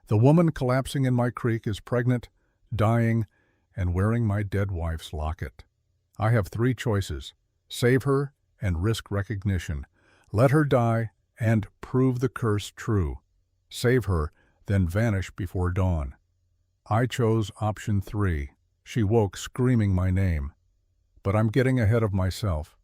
The woman collapsing in my creek is pregnant, dying, and wearing my dead wife's locket. I have three choices: save her and risk recognition, let her die and prove the curse true, save her, then vanish before dawn. I chose option 3. She woke screaming my name. But I'm getting ahead of myself.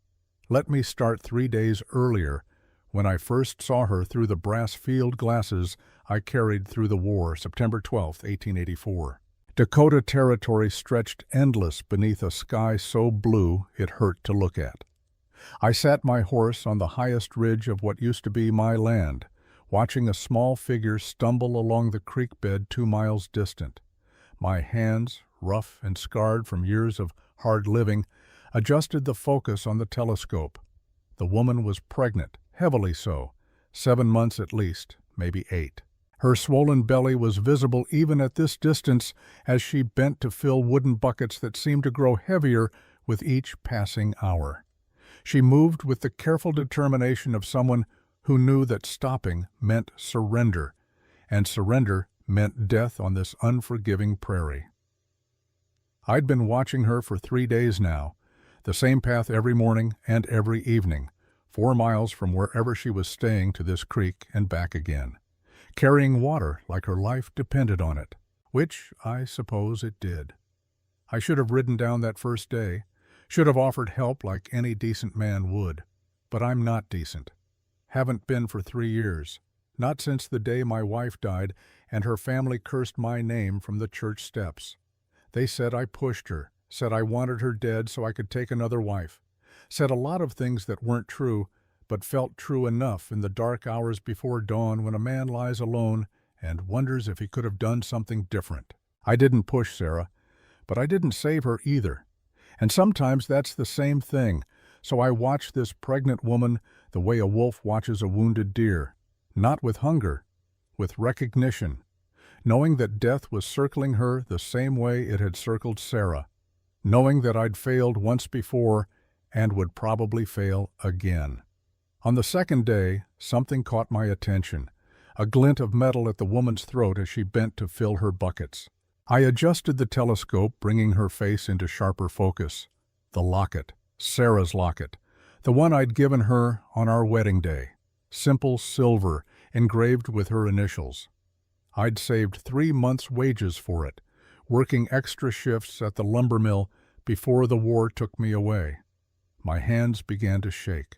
Let me start 3 days earlier, when I first saw her through the brass field glasses I carried through the war, September 12, 1884. Dakota Territory stretched endless beneath a sky so blue it hurt to look at. I sat my horse on the highest ridge of what used to be my land, watching a small figure stumble along the creek bed 2 miles distant. My hands, rough and scarred from years of hard living, adjusted the focus on the telescope. The woman was pregnant, heavily so, 7 months at least, maybe 8. Her swollen belly was visible even at this distance as she bent to fill wooden buckets that seemed to grow heavier with each passing hour. She moved with the careful determination of someone who knew that stopping meant surrender, and surrender meant death on this unforgiving prairie. I'd been watching her for 3 days now, the same path every morning and every evening, 4 miles from wherever she was staying to this creek and back again, carrying water like her life depended on it, which I suppose it did. I should have ridden down that first day, should have offered help like any decent man would, but I'm not decent. Haven't been for 3 years, not since the day my wife died and her family cursed my name from the church steps. They said I pushed her, said I wanted her dead so I could take another wife, said a lot of things that weren't true, but felt true enough in the dark hours before dawn when a man lies alone and wonders if he could have done something different. I didn't push Sarah, but I didn't save her either. And sometimes that's the same thing, so I watched this pregnant woman the way a wolf watches a wounded deer, not with hunger, with recognition, knowing that death was circling her the same way it had circled Sarah, knowing that I'd failed once before and would probably fail again. On the second day, something caught my attention, a glint of metal at the woman's throat as she bent to fill her buckets. I adjusted the telescope, bringing her face into sharper focus. The locket, Sarah's locket, the one I'd given her on our wedding day, simple silver, engraved with her initials. I'd saved 3 months' wages for it, working extra shifts at the lumber mill before the war took me away. My hands began to shake.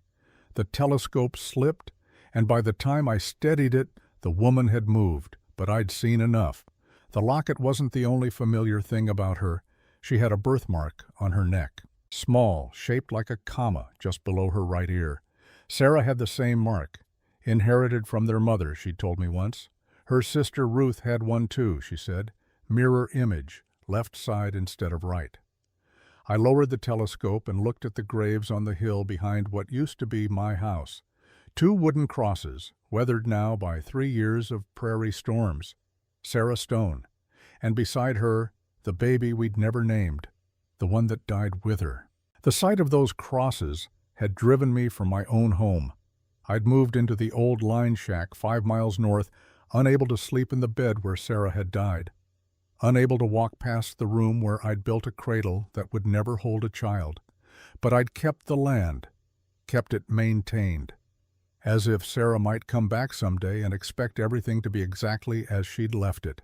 The telescope slipped, and by the time I steadied it, the woman had moved, but I'd seen enough. The locket wasn't the only familiar thing about her. She had a birthmark on her neck, small, shaped like a comma just below her right ear. Sarah had the same mark, inherited from their mother, she told me once. Her sister Ruth had one too, she said. Mirror image, left side instead of right. I lowered the telescope and looked at the graves on the hill behind what used to be my house. 2 wooden crosses, weathered now by 3 years of prairie storms. Sarah Stone, and beside her, the baby we'd never named, the one that died with her. The sight of those crosses had driven me from my own home. I'd moved into the old line shack 5 miles north, unable to sleep in the bed where Sarah had died, unable to walk past the room where I'd built a cradle that would never hold a child. But I'd kept the land, kept it maintained, as if Sarah might come back someday and expect everything to be exactly as she'd left it.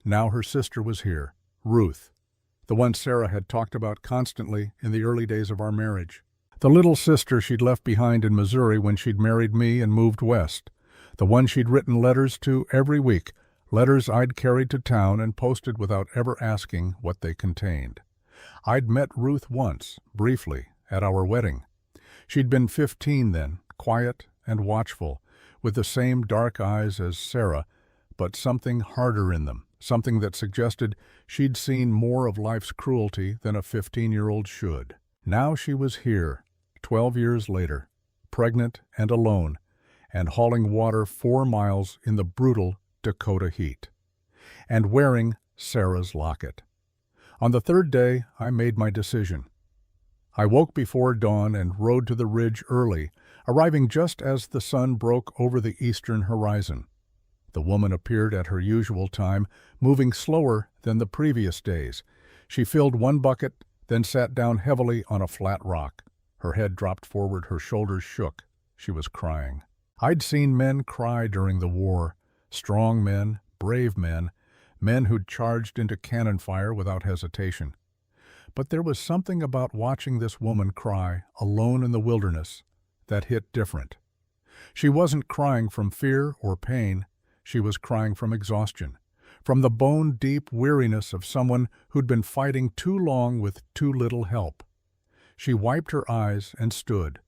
Now her sister was here, Ruth, the one Sarah had talked about constantly in the early days of our marriage. The little sister she'd left behind in Missouri when she'd married me and moved west. The one she'd written letters to every week, letters I'd carried to town and posted without ever asking what they contained. I'd met Ruth once, briefly, at our wedding. She'd been 15 then, quiet and watchful, with the same dark eyes as Sarah, but something harder in them, something that suggested she'd seen more of life's cruelty than a 15-year-old should. Now she was here, 12 years later, pregnant and alone, and hauling water 4 miles in the brutal Dakota heat, and wearing Sarah's locket. On the 3rd day, I made my decision. I woke before dawn and rode to the ridge early, arriving just as the sun broke over the eastern horizon. The woman appeared at her usual time, moving slower than the previous days. She filled one bucket, then sat down heavily on a flat rock. Her head dropped forward, her shoulders shook. She was crying. I'd seen men cry during the war. Strong men, brave men, men who'd charged into cannon fire without hesitation. But there was something about watching this woman cry, alone in the wilderness, that hit different. She wasn't crying from fear or pain. She was crying from exhaustion, from the bone-deep weariness of someone who'd been fighting too long with too little help. She wiped her eyes and stood,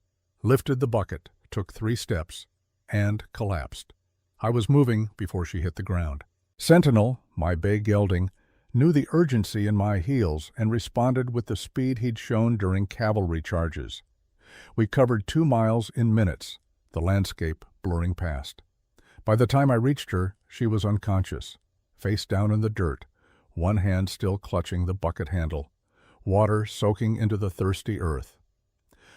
lifted the bucket, took 3 steps, and collapsed. I was moving before she hit the ground. Sentinel, my bay gelding, knew the urgency in my heels and responded with the speed he'd shown during cavalry charges. We covered 2 miles in minutes, the landscape blurring past. By the time I reached her, she was unconscious, face down in the dirt, one hand still clutching the bucket handle, water soaking into the thirsty earth.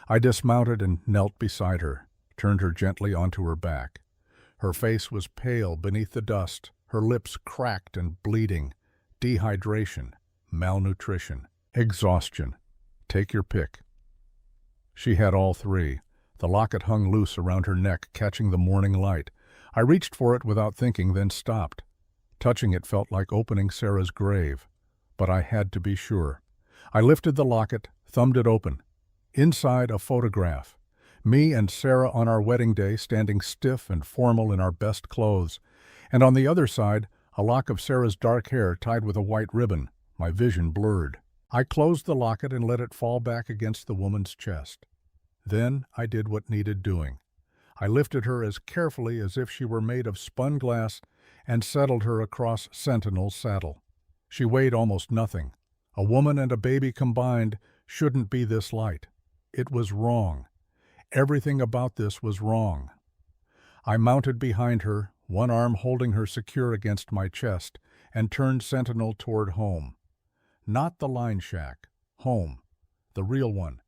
I dismounted and knelt beside her, turned her gently onto her back. Her face was pale beneath the dust, her lips cracked and bleeding. Dehydration, malnutrition, exhaustion. Take your pick. She had all 3. The locket hung loose around her neck, catching the morning light. I reached for it without thinking, then stopped. Touching it felt like opening Sarah's grave, but I had to be sure. I lifted the locket, thumbed it open. Inside, a photograph. Me and Sarah on our wedding day, standing stiff and formal in our best clothes. And on the other side, a lock of Sarah's dark hair tied with a white ribbon, my vision blurred. I closed the locket and let it fall back against the woman's chest. Then I did what needed doing. I lifted her as carefully as if she were made of spun glass and settled her across Sentinel's saddle. She weighed almost nothing. A woman and a baby combined shouldn't be this light. It was wrong. Everything about this was wrong. I mounted behind her, one arm holding her secure against my chest, and turned Sentinel toward home. Not the line shack. Home. The real one.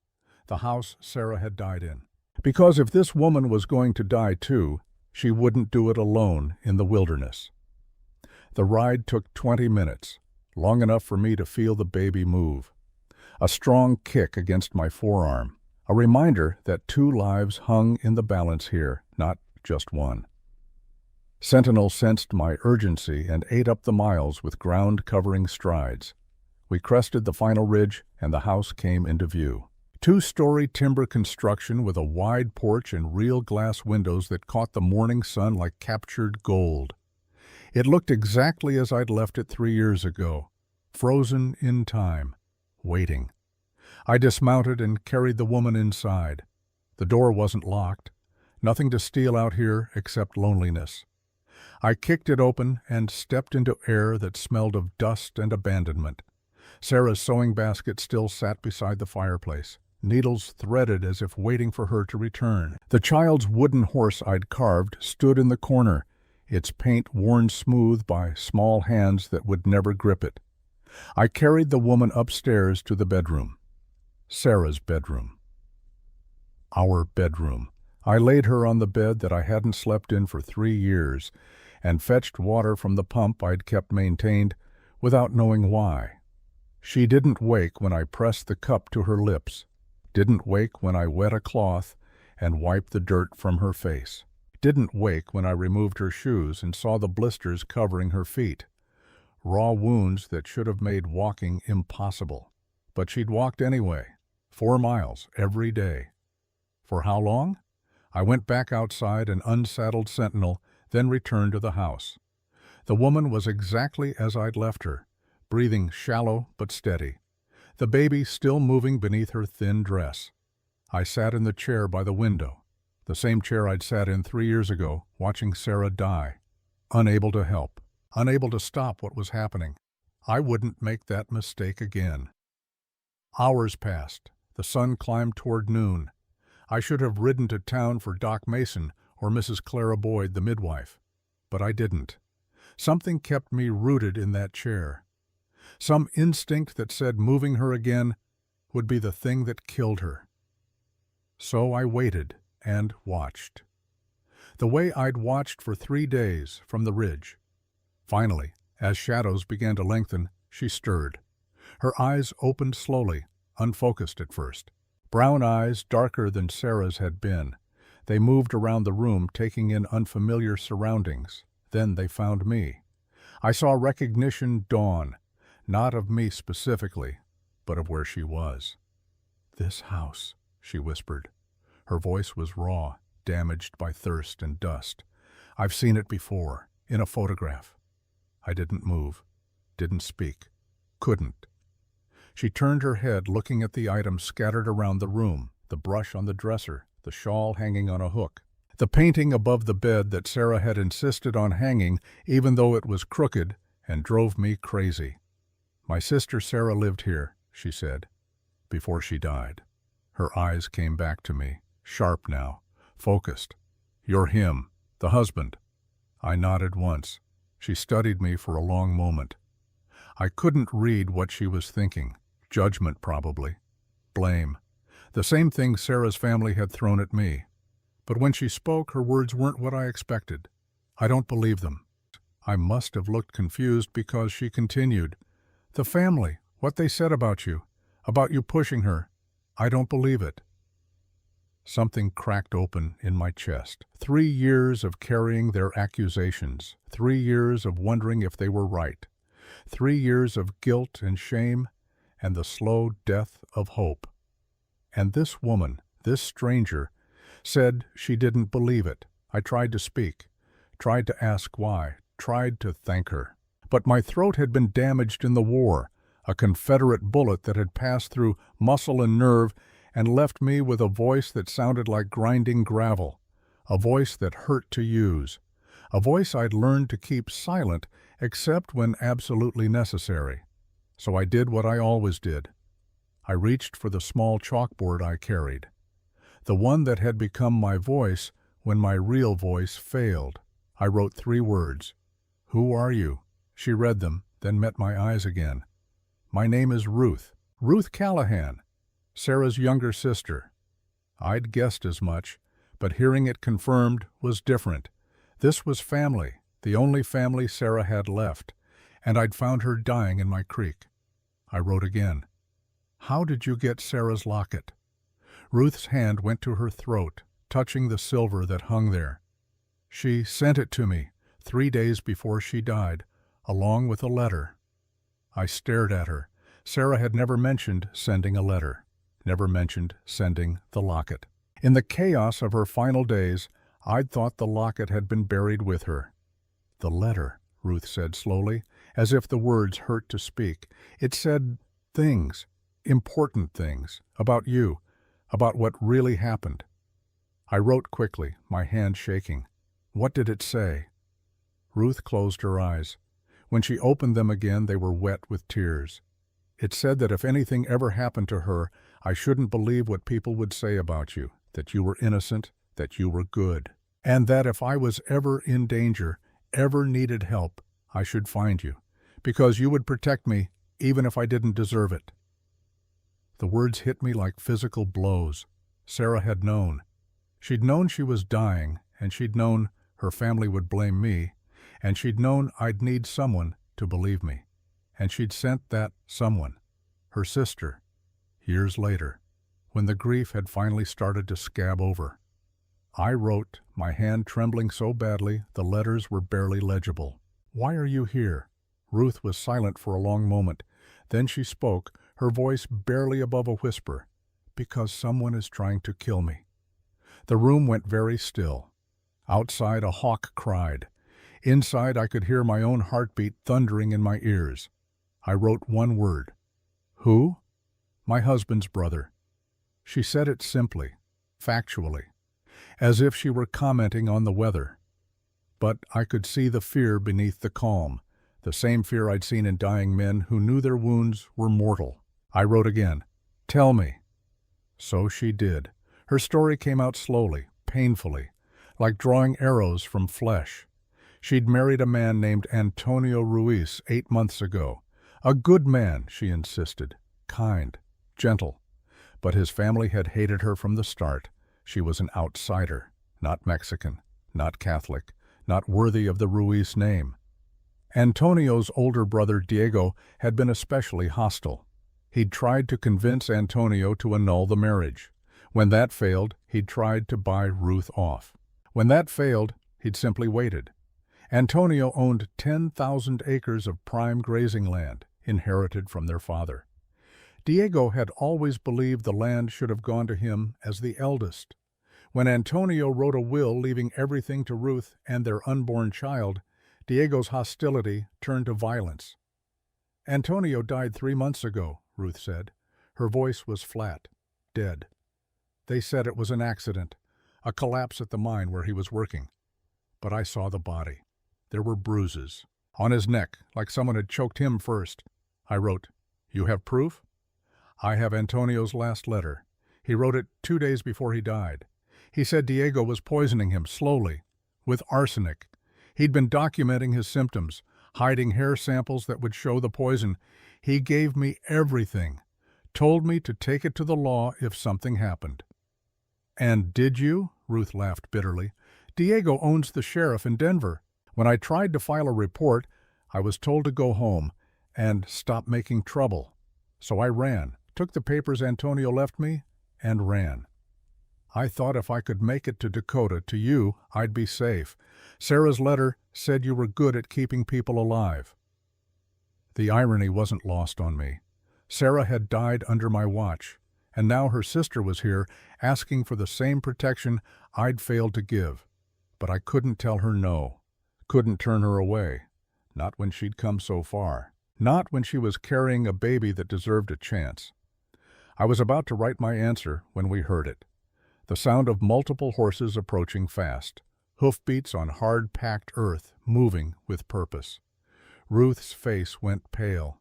The house Sarah had died in. Because if this woman was going to die too, she wouldn't do it alone in the wilderness. The ride took 20 minutes, long enough for me to feel the baby move. A strong kick against my forearm, a reminder that 2 lives hung in the balance here, not just one. Sentinel sensed my urgency and ate up the miles with ground-covering strides. We crested the final ridge, and the house came into view. 2-story timber construction with a wide porch and real glass windows that caught the morning sun like captured gold. It looked exactly as I'd left it 3 years ago, frozen in time, waiting. I dismounted and carried the woman inside. The door wasn't locked. Nothing to steal out here except loneliness. I kicked it open and stepped into air that smelled of dust and abandonment. Sarah's sewing basket still sat beside the fireplace, needles threaded as if waiting for her to return. The child's wooden horse I'd carved stood in the corner, its paint worn smooth by small hands that would never grip it. I carried the woman upstairs to the bedroom. Sarah's bedroom. Our bedroom. I laid her on the bed that I hadn't slept in for 3 years and fetched water from the pump I'd kept maintained without knowing why. She didn't wake when I pressed the cup to her lips, didn't wake when I wet a cloth and wiped the dirt from her face, didn't wake when I removed her shoes and saw the blisters covering her feet, raw wounds that should have made walking impossible. But she'd walked anyway, 4 miles every day. For how long? I went back outside and unsaddled Sentinel, then returned to the house. The woman was exactly as I'd left her, breathing shallow but steady, the baby still moving beneath her thin dress. I sat in the chair by the window, the same chair I'd sat in 3 years ago, watching Sarah die, unable to help, unable to stop what was happening. I wouldn't make that mistake again. Hours passed. The sun climbed toward noon. I should have ridden to town for Doc Mason or Mrs. Clara Boyd, the midwife. But I didn't. Something kept me rooted in that chair. Some instinct that said moving her again would be the thing that killed her. So I waited and watched. the way I'd watched for 3 days from the ridge. Finally, as shadows began to lengthen, she stirred. Her eyes opened slowly, unfocused at first. Brown eyes, darker than Sarah's had been. They moved around the room, taking in unfamiliar surroundings. Then they found me. I saw recognition dawn, not of me specifically, but of where she was. "This house," she whispered. Her voice was raw, damaged by thirst and dust. "I've seen it before, in a photograph." I didn't move, didn't speak, couldn't. She turned her head, looking at the items scattered around the room, the brush on the dresser, the shawl hanging on a hook, the painting above the bed that Sarah had insisted on hanging even though it was crooked, and drove me crazy. "My sister Sarah lived here," she said, "before she died." Her eyes came back to me, sharp now, focused. "You're him, the husband." I nodded once. She studied me for a long moment. I couldn't read what she was thinking. Judgment, probably. Blame. The same thing Sarah's family had thrown at me. But when she spoke, her words weren't what I expected. I don't believe them. I must have looked confused because she continued. "The family, what they said about you pushing her, I don't believe it." Something cracked open in my chest. 3 years of carrying their accusations, 3 years of wondering if they were right, 3 years of guilt and shame, and the slow death of hope. And this woman, this stranger, said she didn't believe it. I tried to speak, tried to ask why, tried to thank her. But my throat had been damaged in the war, a Confederate bullet that had passed through muscle and nerve and left me with a voice that sounded like grinding gravel, a voice that hurt to use, a voice I'd learned to keep silent except when absolutely necessary. So I did what I always did. I reached for the small chalkboard I carried, the one that had become my voice when my real voice failed. I wrote 3 words. "Who are you?" She read them, then met my eyes again. "My name is Ruth. Ruth Callahan, Sarah's younger sister." I'd guessed as much, but hearing it confirmed was different. This was family, the only family Sarah had left, and I'd found her dying in my creek. I wrote again. "How did you get Sarah's locket?" Ruth's hand went to her throat, touching the silver that hung there. "She sent it to me 3 days before she died, along with a letter." I stared at her. Sarah had never mentioned sending a letter, never mentioned sending the locket. In the chaos of her final days, I'd thought the locket had been buried with her. "The letter," Ruth said slowly, as if the words hurt to speak. "It said things, important things, about you, about what really happened." I wrote quickly, my hand shaking. "What did it say?" Ruth closed her eyes. When she opened them again, they were wet with tears. "It said that if anything ever happened to her, I shouldn't believe what people would say about you, that you were innocent, that you were good, and that if I was ever in danger, ever needed help, I should find you, because you would protect me even if I didn't deserve it." The words hit me like physical blows. Sarah had known. She'd known she was dying, and she'd known her family would blame me, and she'd known I'd need someone to believe me. And she'd sent that someone, her sister, years later, when the grief had finally started to scab over. I wrote, my hand trembling so badly the letters were barely legible. "Why are you here?" Ruth was silent for a long moment. Then she spoke, her voice barely above a whisper. "Because someone is trying to kill me." The room went very still. Outside a hawk cried. Inside I could hear my own heartbeat thundering in my ears. I wrote 1 word. "Who?" "My husband's brother." She said it simply, factually, as if she were commenting on the weather. But I could see the fear beneath the calm, the same fear I'd seen in dying men who knew their wounds were mortal. I wrote again, "Tell me." So she did. Her story came out slowly, painfully, like drawing arrows from flesh. She'd married a man named Antonio Ruiz 8 months ago. A good man, she insisted, kind, gentle. But his family had hated her from the start. She was an outsider, not Mexican, not Catholic, not worthy of the Ruiz name. Antonio's older brother Diego had been especially hostile. He'd tried to convince Antonio to annul the marriage. When that failed, he'd tried to buy Ruth off. When that failed, he'd simply waited. Antonio owned 10,000 acres of prime grazing land, inherited from their father. Diego had always believed the land should have gone to him as the eldest. When Antonio wrote a will leaving everything to Ruth and their unborn child, Diego's hostility turned to violence. "Antonio died 3 months ago," Ruth said. Her voice was flat, dead. "They said it was an accident, a collapse at the mine where he was working. But I saw the body. There were bruises. On his neck, like someone had choked him first." I wrote, "You have proof?" "I have Antonio's last letter. He wrote it 2 days before he died. He said Diego was poisoning him slowly, with arsenic. He'd been documenting his symptoms, hiding hair samples that would show the poison. He gave me everything, told me to take it to the law if something happened." "And did you?" Ruth laughed bitterly. "Diego owns the sheriff in Denver. When I tried to file a report, I was told to go home and stop making trouble. So I ran, took the papers Antonio left me, and ran. I thought if I could make it to Dakota, to you, I'd be safe. Sarah's letter said you were good at keeping people alive." The irony wasn't lost on me. Sarah had died under my watch, and now her sister was here asking for the same protection I'd failed to give. But I couldn't tell her no, couldn't turn her away, not when she'd come so far, not when she was carrying a baby that deserved a chance. I was about to write my answer when we heard it. The sound of multiple horses approaching fast, hoofbeats on hard-packed earth, moving with purpose. Ruth's face went pale.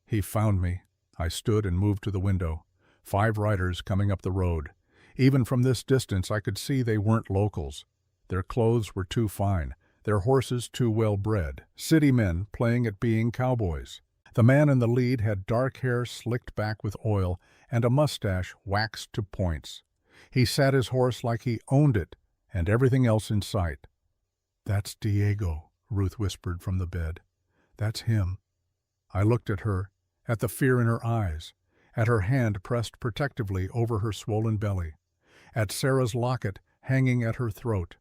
"He found me." I stood and moved to the window. 5 riders coming up the road. Even from this distance I could see they weren't locals. Their clothes were too fine, their horses too well-bred, city men playing at being cowboys. The man in the lead had dark hair slicked back with oil and a mustache waxed to points. He sat his horse like he owned it and everything else in sight. "That's Diego," Ruth whispered from the bed. "That's him." I looked at her, at the fear in her eyes, at her hand pressed protectively over her swollen belly, at Sarah's locket hanging at her throat.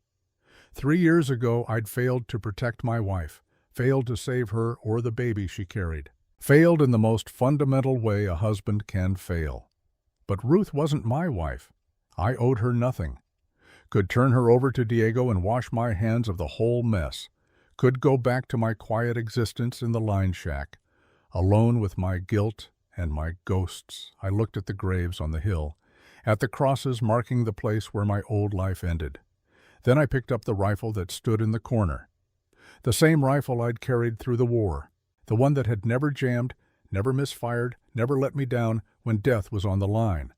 3 years ago I'd failed to protect my wife, failed to save her or the baby she carried, failed in the most fundamental way a husband can fail. But Ruth wasn't my wife. I owed her nothing. Could turn her over to Diego and wash my hands of the whole mess. Could go back to my quiet existence in the line shack, alone with my guilt and my ghosts. I looked at the graves on the hill, at the crosses marking the place where my old life ended. Then I picked up the rifle that stood in the corner. The same rifle I'd carried through the war, the one that had never jammed, never misfired, never let me down when death was on the line.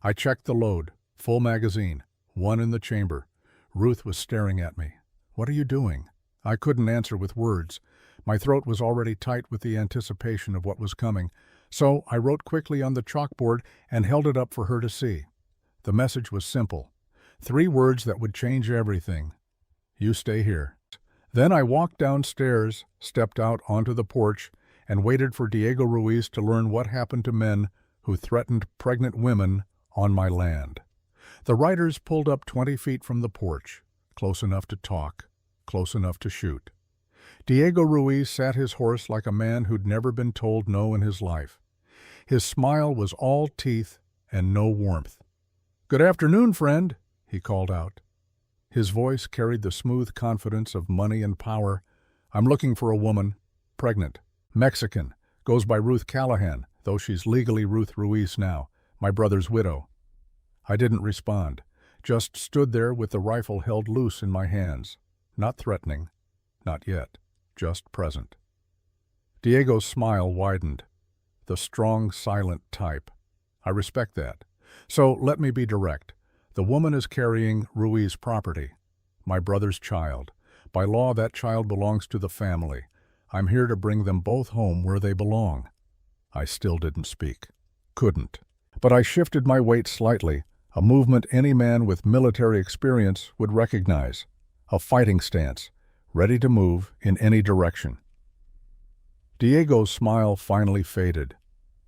I checked the load, full magazine, 1 in the chamber. Ruth was staring at me. "What are you doing?" I couldn't answer with words. My throat was already tight with the anticipation of what was coming, so I wrote quickly on the chalkboard and held it up for her to see. The message was simple. 3 words that would change everything. "You stay here." Then I walked downstairs, stepped out onto the porch, and waited for Diego Ruiz to learn what happened to men who threatened pregnant women on my land. The riders pulled up 20 feet from the porch, close enough to talk, close enough to shoot. Diego Ruiz sat his horse like a man who'd never been told no in his life. His smile was all teeth and no warmth. "Good afternoon, friend," he called out. His voice carried the smooth confidence of money and power. "I'm looking for a woman, pregnant, Mexican, goes by Ruth Callahan, though she's legally Ruth Ruiz now, my brother's widow." I didn't respond, just stood there with the rifle held loose in my hands, not threatening, not yet, just present. Diego's smile widened, the strong, silent type. I respect that. So let me be direct. The woman is carrying Ruiz property, my brother's child. By law, that child belongs to the family. I'm here to bring them both home where they belong. I still didn't speak. Couldn't. But I shifted my weight slightly, a movement any man with military experience would recognize. a fighting stance, ready to move in any direction. Diego's smile finally faded.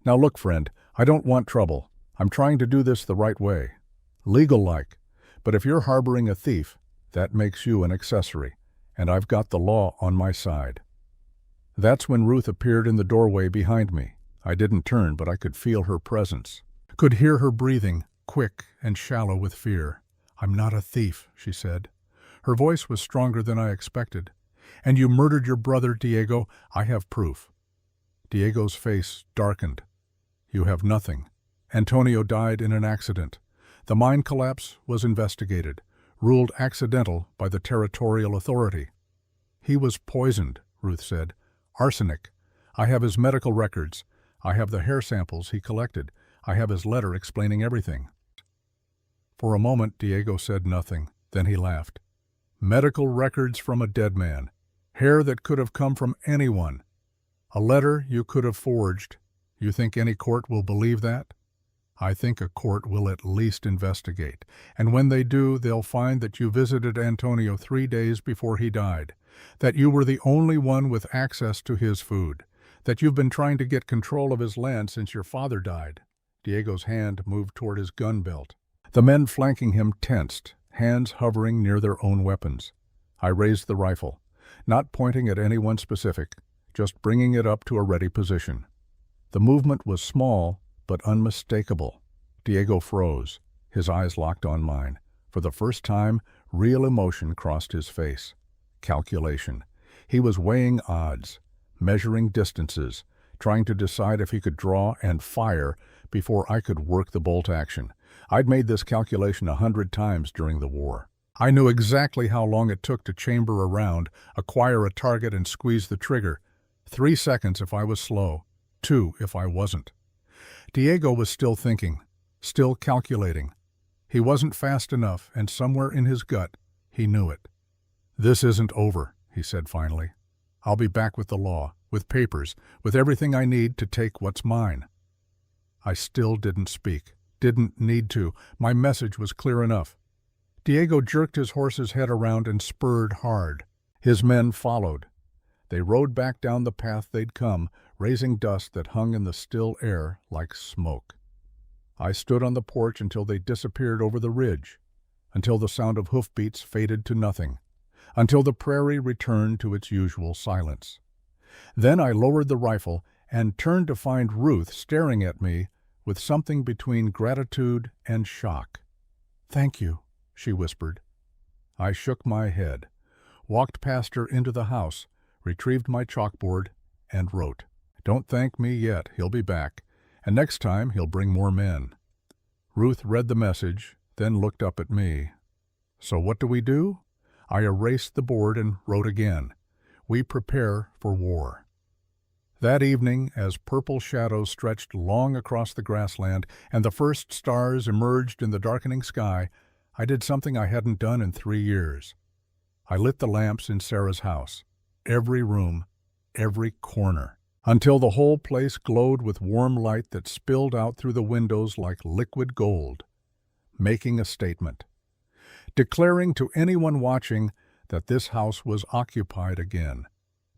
Now look, friend, I don't want trouble. I'm trying to do this the right way. Legal-like. But if you're harboring a thief, that makes you an accessory, and I've got the law on my side. That's when Ruth appeared in the doorway behind me. I didn't turn, but I could feel her presence. Could hear her breathing, quick and shallow with fear. "I'm not a thief," she said. Her voice was stronger than I expected. "And you murdered your brother, Diego. I have proof." Diego's face darkened. "You have nothing. Antonio died in an accident. The mine collapse was investigated, ruled accidental by the territorial authority." "He was poisoned," Ruth said. "Arsenic. I have his medical records. I have the hair samples he collected. I have his letter explaining everything." For a moment, Diego said nothing. Then he laughed. "Medical records from a dead man. Hair that could have come from anyone. A letter you could have forged. You think any court will believe that? I think a court will at least investigate. And when they do, they'll find that you visited Antonio 3 days before he died, that you were the only one with access to his food, that you've been trying to get control of his land since your father died." Diego's hand moved toward his gun belt. The men flanking him tensed, hands hovering near their own weapons. I raised the rifle, not pointing at anyone specific, just bringing it up to a ready position. The movement was small, but unmistakable. Diego froze, his eyes locked on mine. For the first time, real emotion crossed his face. Calculation. He was weighing odds, measuring distances, trying to decide if he could draw and fire before I could work the bolt action. I'd made this calculation 100 times during the war. I knew exactly how long it took to chamber a round, acquire a target, and squeeze the trigger. 3 seconds if I was slow, 2 if I wasn't. Diego was still thinking, still calculating. He wasn't fast enough, and somewhere in his gut, he knew it. "This isn't over," he said finally. "I'll be back with the law, with papers, with everything I need to take what's mine." I still didn't speak, didn't need to. My message was clear enough. Diego jerked his horse's head around and spurred hard. His men followed. They rode back down the path they'd come, raising dust that hung in the still air like smoke. I stood on the porch until they disappeared over the ridge, until the sound of hoofbeats faded to nothing, until the prairie returned to its usual silence. Then I lowered the rifle and turned to find Ruth staring at me with something between gratitude and shock. "Thank you," she whispered. I shook my head, walked past her into the house, retrieved my chalkboard, and wrote. "Don't thank me yet, he'll be back, and next time he'll bring more men." Ruth read the message, then looked up at me. "So what do we do?" I erased the board and wrote again. "We prepare for war." That evening, as purple shadows stretched long across the grassland and the first stars emerged in the darkening sky, I did something I hadn't done in 3 years. I lit the lamps in Sarah's house, every room, every corner, until the whole place glowed with warm light that spilled out through the windows like liquid gold, making a statement, declaring to anyone watching that this house was occupied again,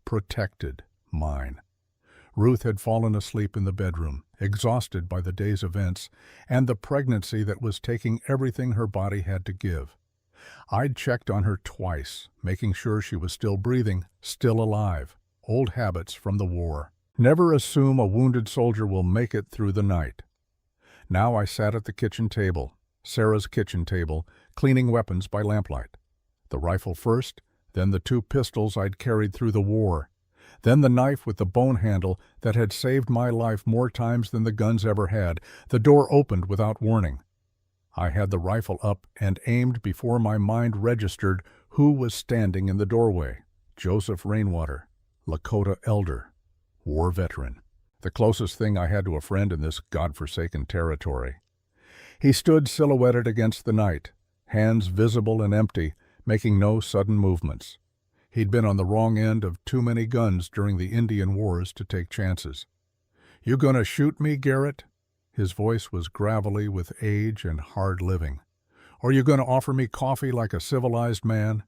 protected, mine. Ruth had fallen asleep in the bedroom, exhausted by the day's events and the pregnancy that was taking everything her body had to give. I'd checked on her twice, making sure she was still breathing, still alive. Old habits from the war. Never assume a wounded soldier will make it through the night. Now I sat at the kitchen table, Sarah's kitchen table, cleaning weapons by lamplight. The rifle first, then the 2 pistols I'd carried through the war, then the knife with the bone handle that had saved my life more times than the guns ever had. The door opened without warning. I had the rifle up and aimed before my mind registered who was standing in the doorway. Joseph Rainwater, Lakota elder, war veteran, the closest thing I had to a friend in this godforsaken territory. He stood silhouetted against the night, hands visible and empty, making no sudden movements. He'd been on the wrong end of too many guns during the Indian Wars to take chances. "You gonna shoot me, Garrett?" His voice was gravelly with age and hard living. "Or you gonna offer me coffee like a civilized man?"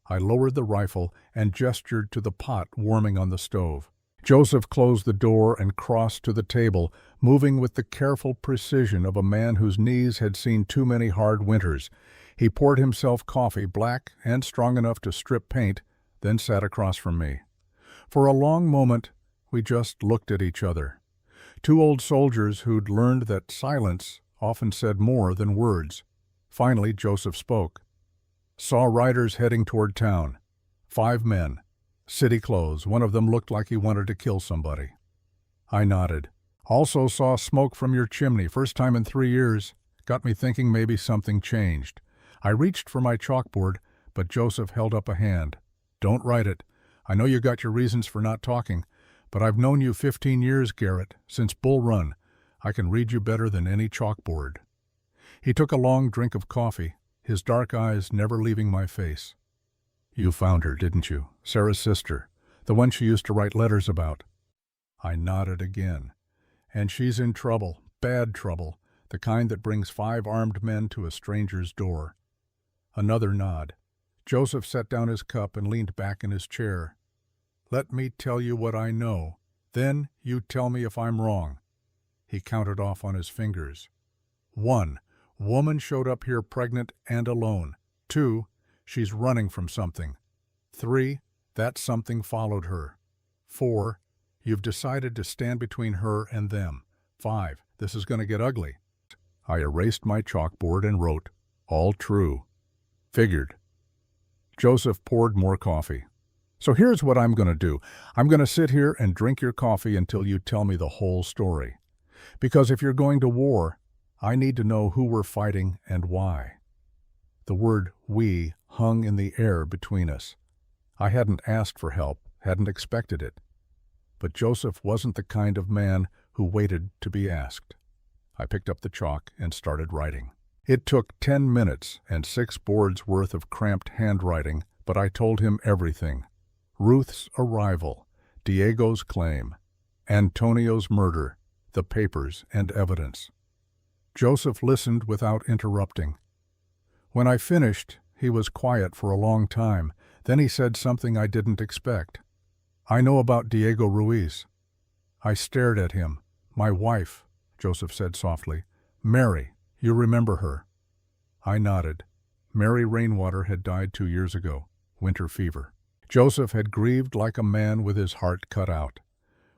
I lowered the rifle and gestured to the pot warming on the stove. Joseph closed the door and crossed to the table, moving with the careful precision of a man whose knees had seen too many hard winters. He poured himself coffee, black and strong enough to strip paint, then sat across from me. For a long moment, we just looked at each other. Two old soldiers who'd learned that silence often said more than words. Finally, Joseph spoke. Saw riders heading toward town. 5 men. City clothes. One of them looked like he wanted to kill somebody. I nodded. Also saw smoke from your chimney. First time in 3 years. Got me thinking maybe something changed. I reached for my chalkboard, but Joseph held up a hand. Don't write it. I know you got your reasons for not talking, but I've known you 15 years, Garrett, since Bull Run. I can read you better than any chalkboard. He took a long drink of coffee, his dark eyes never leaving my face. You found her, didn't you? Sarah's sister, the one she used to write letters about. I nodded again. And she's in trouble, bad trouble, the kind that brings 5 armed men to a stranger's door. Another nod. Joseph set down his cup and leaned back in his chair. Let me tell you what I know. Then you tell me if I'm wrong. He counted off on his fingers. 1. Woman showed up here pregnant and alone. 2. She's running from something. 3. That something followed her. 4. You've decided to stand between her and them. 5. This is going to get ugly. I erased my chalkboard and wrote, all true. Figured. Joseph poured more coffee. So here's what I'm going to do. I'm going to sit here and drink your coffee until you tell me the whole story. Because if you're going to war, I need to know who we're fighting and why. The word we hung in the air between us. I hadn't asked for help, hadn't expected it. But Joseph wasn't the kind of man who waited to be asked. I picked up the chalk and started writing. It took 10 minutes and 6 boards worth of cramped handwriting, but I told him everything. Ruth's arrival, Diego's claim, Antonio's murder, the papers and evidence. Joseph listened without interrupting. When I finished, he was quiet for a long time. Then he said something I didn't expect. I know about Diego Ruiz. I stared at him. My wife, Joseph said softly. Mary, you remember her? I nodded. Mary Rainwater had died 2 years ago, winter fever. Joseph had grieved like a man with his heart cut out.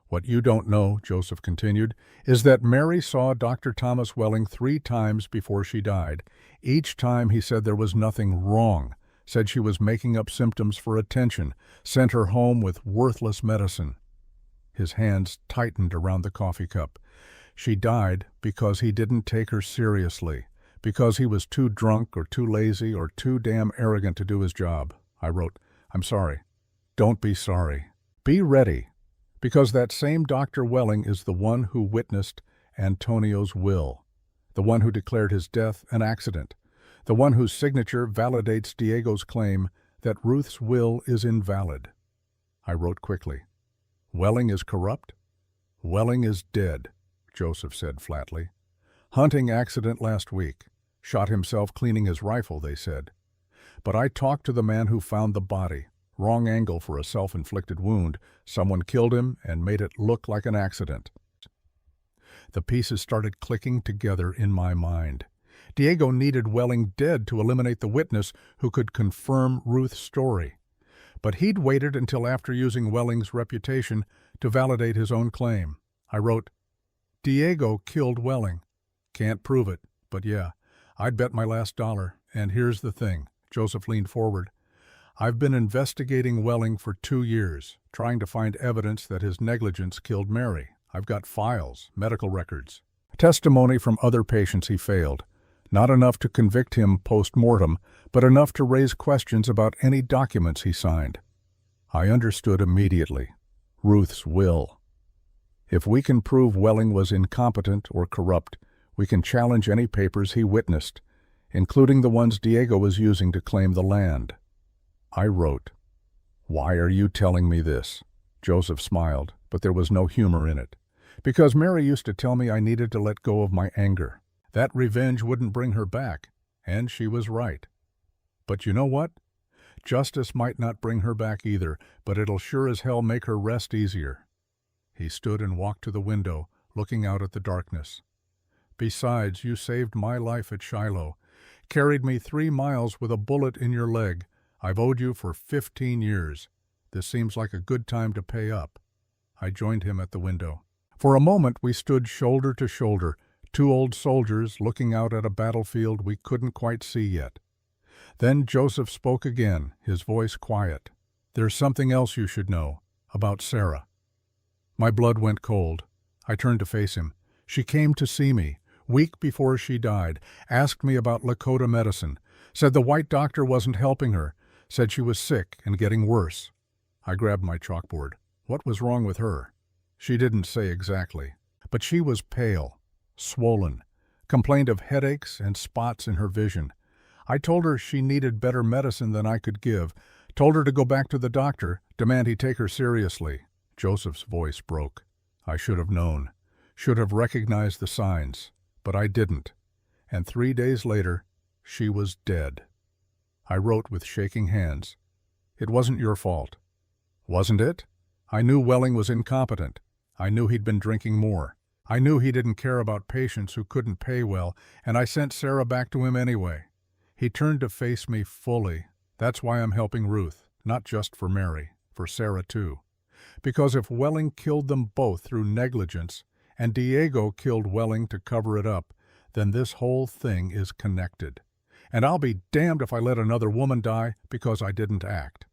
What you don't know, Joseph continued, is that Mary saw Dr. Thomas Welling 3 times before she died. Each time he said there was nothing wrong, said she was making up symptoms for attention, sent her home with worthless medicine. His hands tightened around the coffee cup. She died because he didn't take her seriously, because he was too drunk or too lazy or too damn arrogant to do his job. I wrote, I'm sorry. Don't be sorry. Be ready. Because that same Dr. Welling is the one who witnessed Antonio's will, the one who declared his death an accident, the one whose signature validates Diego's claim that Ruth's will is invalid. I wrote quickly. Welling is corrupt? Welling is dead, Joseph said flatly. Hunting accident last week. Shot himself cleaning his rifle, they said. But I talked to the man who found the body. Wrong angle for a self-inflicted wound. Someone killed him and made it look like an accident. The pieces started clicking together in my mind. Diego needed Welling dead to eliminate the witness who could confirm Ruth's story. But he'd waited until after using Welling's reputation to validate his own claim. I wrote, Diego killed Welling. Can't prove it, but yeah, I'd bet my last dollar. And here's the thing. Joseph leaned forward. I've been investigating Welling for 2 years, trying to find evidence that his negligence killed Mary. I've got files, medical records, testimony from other patients he failed. Not enough to convict him post-mortem, but enough to raise questions about any documents he signed. I understood immediately. Ruth's will. If we can prove Welling was incompetent or corrupt, we can challenge any papers he witnessed, including the ones Diego was using to claim the land. I wrote, Why are you telling me this? Joseph smiled, but there was no humor in it. Because Mary used to tell me I needed to let go of my anger. That revenge wouldn't bring her back, and she was right. But you know what? Justice might not bring her back either, but it'll sure as hell make her rest easier." He stood and walked to the window, looking out at the darkness. "Besides, you saved my life at Shiloh, carried me 3 miles with a bullet in your leg. I've owed you for 15 years. This seems like a good time to pay up." I joined him at the window. For a moment we stood shoulder to shoulder, 2 old soldiers looking out at a battlefield we couldn't quite see yet. Then Joseph spoke again, his voice quiet. "There's something else you should know, about Sarah." My blood went cold. I turned to face him. "She came to see me, week before she died, asked me about Lakota medicine, said the white doctor wasn't helping her, said she was sick and getting worse." I grabbed my chalkboard. What was wrong with her? She didn't say exactly, but she was pale, swollen, complained of headaches and spots in her vision. I told her she needed better medicine than I could give, told her to go back to the doctor, demand he take her seriously. Joseph's voice broke. I should have known, should have recognized the signs, but I didn't. And 3 days later, she was dead. I wrote with shaking hands. "It wasn't your fault." "Wasn't it? I knew Welling was incompetent. I knew he'd been drinking more. I knew he didn't care about patients who couldn't pay well, and I sent Sarah back to him anyway." He turned to face me fully. "That's why I'm helping Ruth, not just for Mary, for Sarah too. Because if Welling killed them both through negligence, and Diego killed Welling to cover it up, then this whole thing is connected. And I'll be damned if I let another woman die because I didn't act."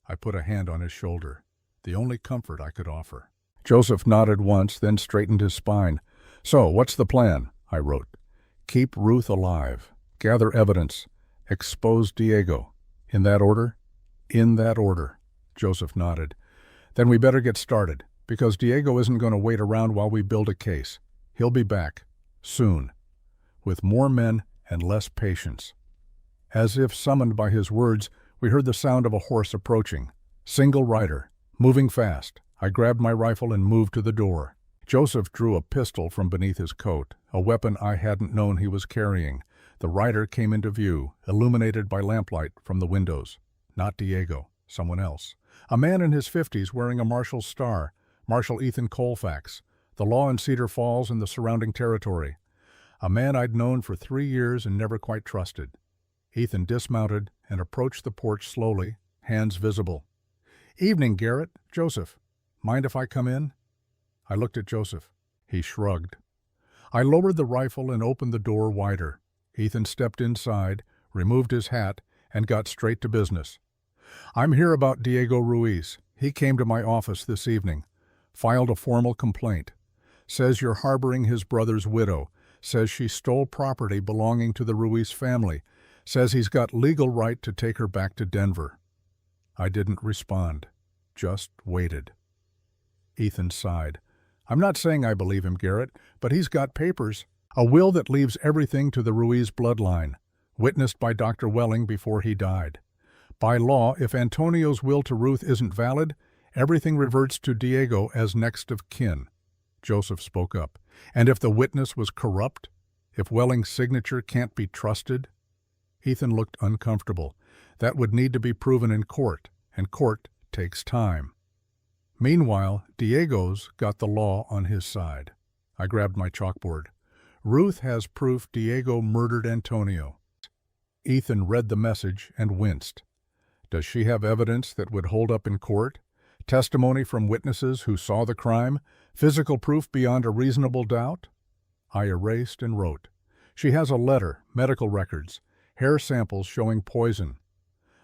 I put a hand on his shoulder, the only comfort I could offer. Joseph nodded once, then straightened his spine. "So, what's the plan?" I wrote. "Keep Ruth alive, gather evidence, expose Diego. In that order?" "In that order." Joseph nodded. "Then we better get started, because Diego isn't going to wait around while we build a case. He'll be back, soon, with more men and less patience." As if summoned by his words, we heard the sound of a horse approaching. Single rider, moving fast. I grabbed my rifle and moved to the door. Joseph drew a pistol from beneath his coat, a weapon I hadn't known he was carrying. The rider came into view, illuminated by lamplight from the windows. Not Diego, someone else. A man in his 50s wearing a marshal's star, Marshal Ethan Colfax, the law in Cedar Falls and the surrounding territory. A man I'd known for 3 years and never quite trusted. Ethan dismounted and approached the porch slowly, hands visible. "Evening, Garrett. Joseph. Mind if I come in?" I looked at Joseph. He shrugged. I lowered the rifle and opened the door wider. Ethan stepped inside, removed his hat, and got straight to business. "I'm here about Diego Ruiz. He came to my office this evening. Filed a formal complaint. Says you're harboring his brother's widow. Says she stole property belonging to the Ruiz family. Says he's got legal right to take her back to Denver." I didn't respond, just waited. Ethan sighed. "I'm not saying I believe him, Garrett, but he's got papers. A will that leaves everything to the Ruiz bloodline, witnessed by Dr. Welling before he died. By law, if Antonio's will to Ruth isn't valid, everything reverts to Diego as next of kin." Joseph spoke up. "And if the witness was corrupt? If Welling's signature can't be trusted?" Ethan looked uncomfortable. "That would need to be proven in court, and court takes time." Meanwhile, Diego's got the law on his side. I grabbed my chalkboard. "Ruth has proof Diego murdered Antonio." Ethan read the message and winced. "Does she have evidence that would hold up in court? Testimony from witnesses who saw the crime? Physical proof beyond a reasonable doubt?" I erased and wrote. "She has a letter, medical records, hair samples showing poison.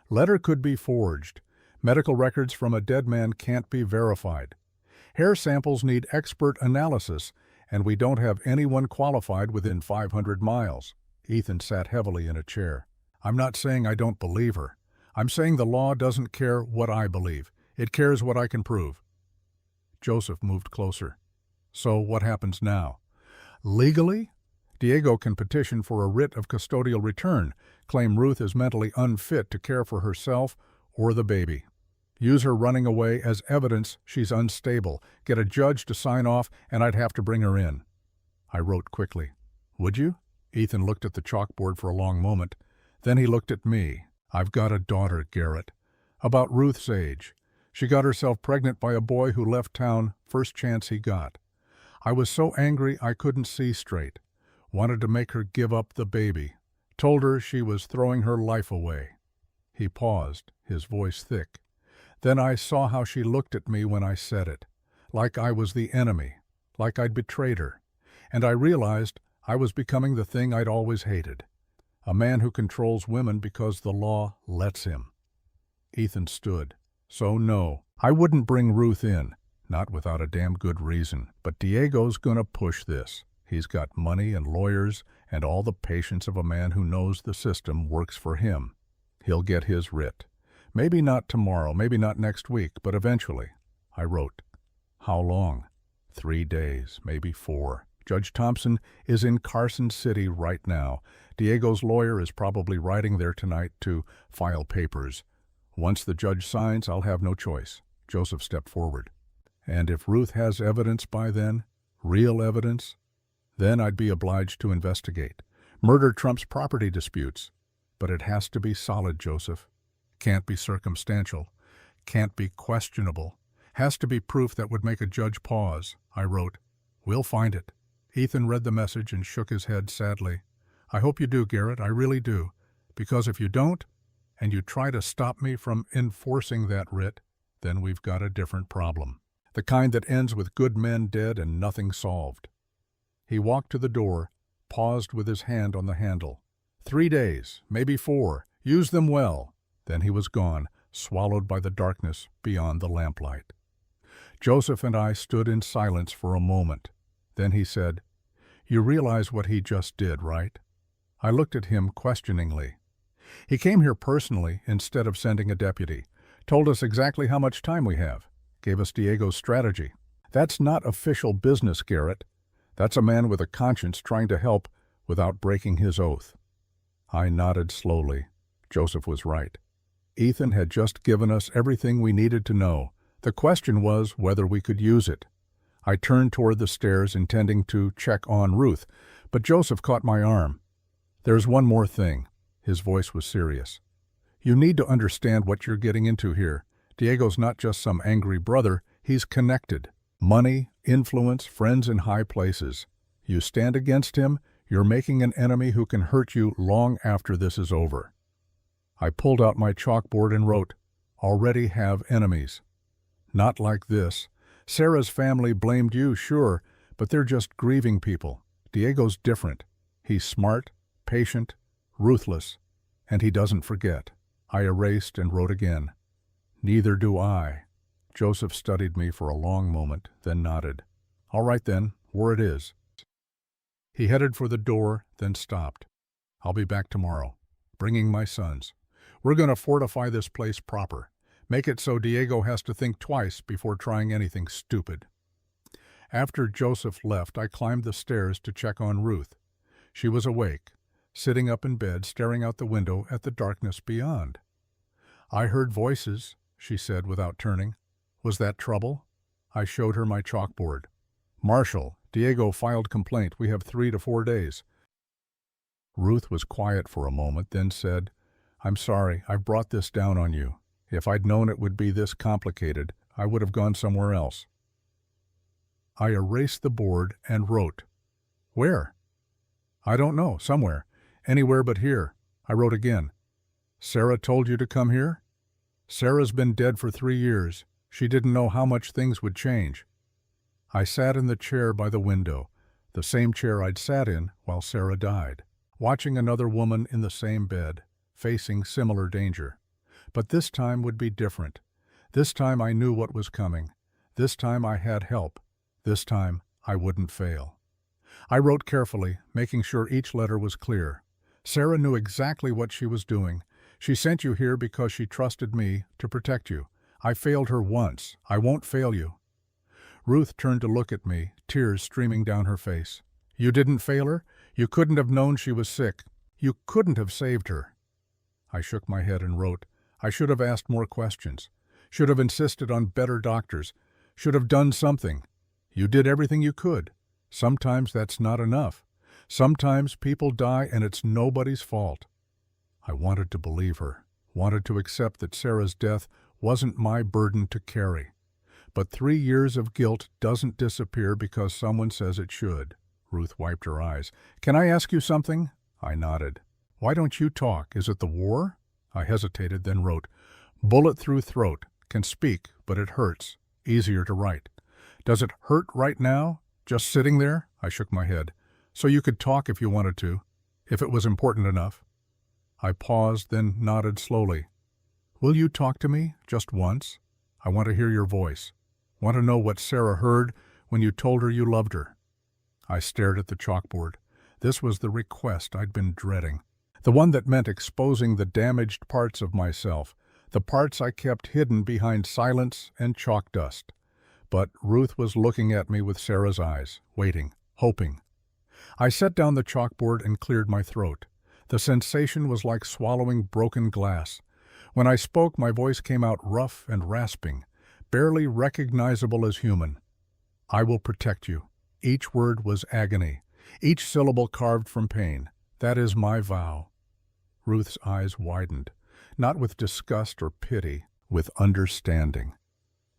Letter could be forged. Medical records from a dead man can't be verified. Hair samples need expert analysis, and we don't have anyone qualified within 500 miles. Ethan sat heavily in a chair. "I'm not saying I don't believe her. I'm saying the law doesn't care what I believe. It cares what I can prove." Joseph moved closer. "So what happens now?" "Legally? Diego can petition for a writ of custodial return, claim Ruth is mentally unfit to care for herself or the baby. Use her running away as evidence she's unstable, get a judge to sign off, and I'd have to bring her in." I wrote quickly. "Would you?" Ethan looked at the chalkboard for a long moment. Then he looked at me. I've got a daughter, Garrett, about Ruth's age. She got herself pregnant by a boy who left town first chance he got. I was so angry I couldn't see straight. Wanted to make her give up the baby. Told her she was throwing her life away." He paused, his voice thick. "Then I saw how she looked at me when I said it, like I was the enemy, like I'd betrayed her. And I realized I was becoming the thing I'd always hated, a man who controls women because the law lets him." Ethan stood. "So no, I wouldn't bring Ruth in, not without a damn good reason. But Diego's gonna push this. He's got money and lawyers and all the patience of a man who knows the system works for him. He'll get his writ. Maybe not tomorrow, maybe not next week, but eventually." I wrote, "How long?" 3 days, maybe 4. Judge Thompson is in Carson City right now. Diego's lawyer is probably riding there tonight to file papers. Once the judge signs, I'll have no choice." Joseph stepped forward. "And if Ruth has evidence by then, real evidence, then I'd be obliged to investigate. Murder trumps property disputes. But it has to be solid, Joseph. Can't be circumstantial. Can't be questionable. Has to be proof that would make a judge pause." I wrote, "We'll find it." Ethan read the message and shook his head sadly. "I hope you do, Garrett, I really do. Because if you don't, and you try to stop me from enforcing that writ, then we've got a different problem. The kind that ends with good men dead and nothing solved." He walked to the door, paused with his hand on the handle. 3 days, maybe 4. Use them well." Then he was gone, swallowed by the darkness beyond the lamplight. Joseph and I stood in silence for a moment. Then he said, "You realize what he just did, right?" I looked at him questioningly. "He came here personally instead of sending a deputy. Told us exactly how much time we have. Gave us Diego's strategy. That's not official business, Garrett. That's a man with a conscience trying to help without breaking his oath." I nodded slowly. Joseph was right. Ethan had just given us everything we needed to know. The question was whether we could use it. I turned toward the stairs, intending to check on Ruth, but Joseph caught my arm. "There's one more thing." His voice was serious. "You need to understand what you're getting into here. Diego's not just some angry brother, he's connected. Money, influence, friends in high places. You stand against him, you're making an enemy who can hurt you long after this is over." I pulled out my chalkboard and wrote, "Already have enemies. Not like this. Sarah's family blamed you, sure, but they're just grieving people. Diego's different. He's smart, patient, ruthless, and he doesn't forget." I erased and wrote again, "Neither do I." Joseph studied me for a long moment, then nodded. "All right then, where it is." He headed for the door, then stopped. "I'll be back tomorrow, bringing my sons. We're going to fortify this place proper. Make it so Diego has to think twice before trying anything stupid." After Joseph left, I climbed the stairs to check on Ruth. She was awake, sitting up in bed, staring out the window at the darkness beyond. "I heard voices," she said without turning. "Was that trouble?" I showed her my chalkboard. "Marshal, Diego filed complaint. We have 3 to 4 days." Ruth was quiet for a moment, then said, "I'm sorry, I've brought this down on you. If I'd known it would be this complicated, I would have gone somewhere else." I erased the board and wrote, "Where?" "I don't know, somewhere. Anywhere but here." I wrote again, "Sarah told you to come here?" "Sarah's been dead for 3 years. She didn't know how much things would change." I sat in the chair by the window, the same chair I'd sat in while Sarah died, watching another woman in the same bed, facing similar danger. But this time would be different. This time I knew what was coming. This time I had help. This time I wouldn't fail. I wrote carefully, making sure each letter was clear. "Sarah knew exactly what she was doing. She sent you here because she trusted me to protect you. I failed her once. I won't fail you." Ruth turned to look at me, tears streaming down her face. "You didn't fail her? You couldn't have known she was sick. You couldn't have saved her." I shook my head and wrote, "I should have asked more questions. Should have insisted on better doctors. Should have done something. You did everything you could. Sometimes that's not enough. Sometimes people die and it's nobody's fault." I wanted to believe her. wanted to accept that Sarah's death wasn't my burden to carry. But 3 years of guilt doesn't disappear because someone says it should. Ruth wiped her eyes. Can I ask you something? I nodded. Why don't you talk? Is it the war? I hesitated, then wrote. Bullet through throat. Can speak, but it hurts. Easier to write. Does it hurt right now? Just sitting there? I shook my head. So you could talk if you wanted to, if it was important enough. I paused, then nodded slowly. Will you talk to me, just once? I want to hear your voice. Want to know what Sarah heard when you told her you loved her. I stared at the chalkboard. This was the request I'd been dreading. The one that meant exposing the damaged parts of myself, the parts I kept hidden behind silence and chalk dust. But Ruth was looking at me with Sarah's eyes, waiting, hoping. I set down the chalkboard and cleared my throat. The sensation was like swallowing broken glass. When I spoke, my voice came out rough and rasping, barely recognizable as human. I will protect you. Each word was agony, each syllable carved from pain. That is my vow. Ruth's eyes widened, not with disgust or pity, with understanding.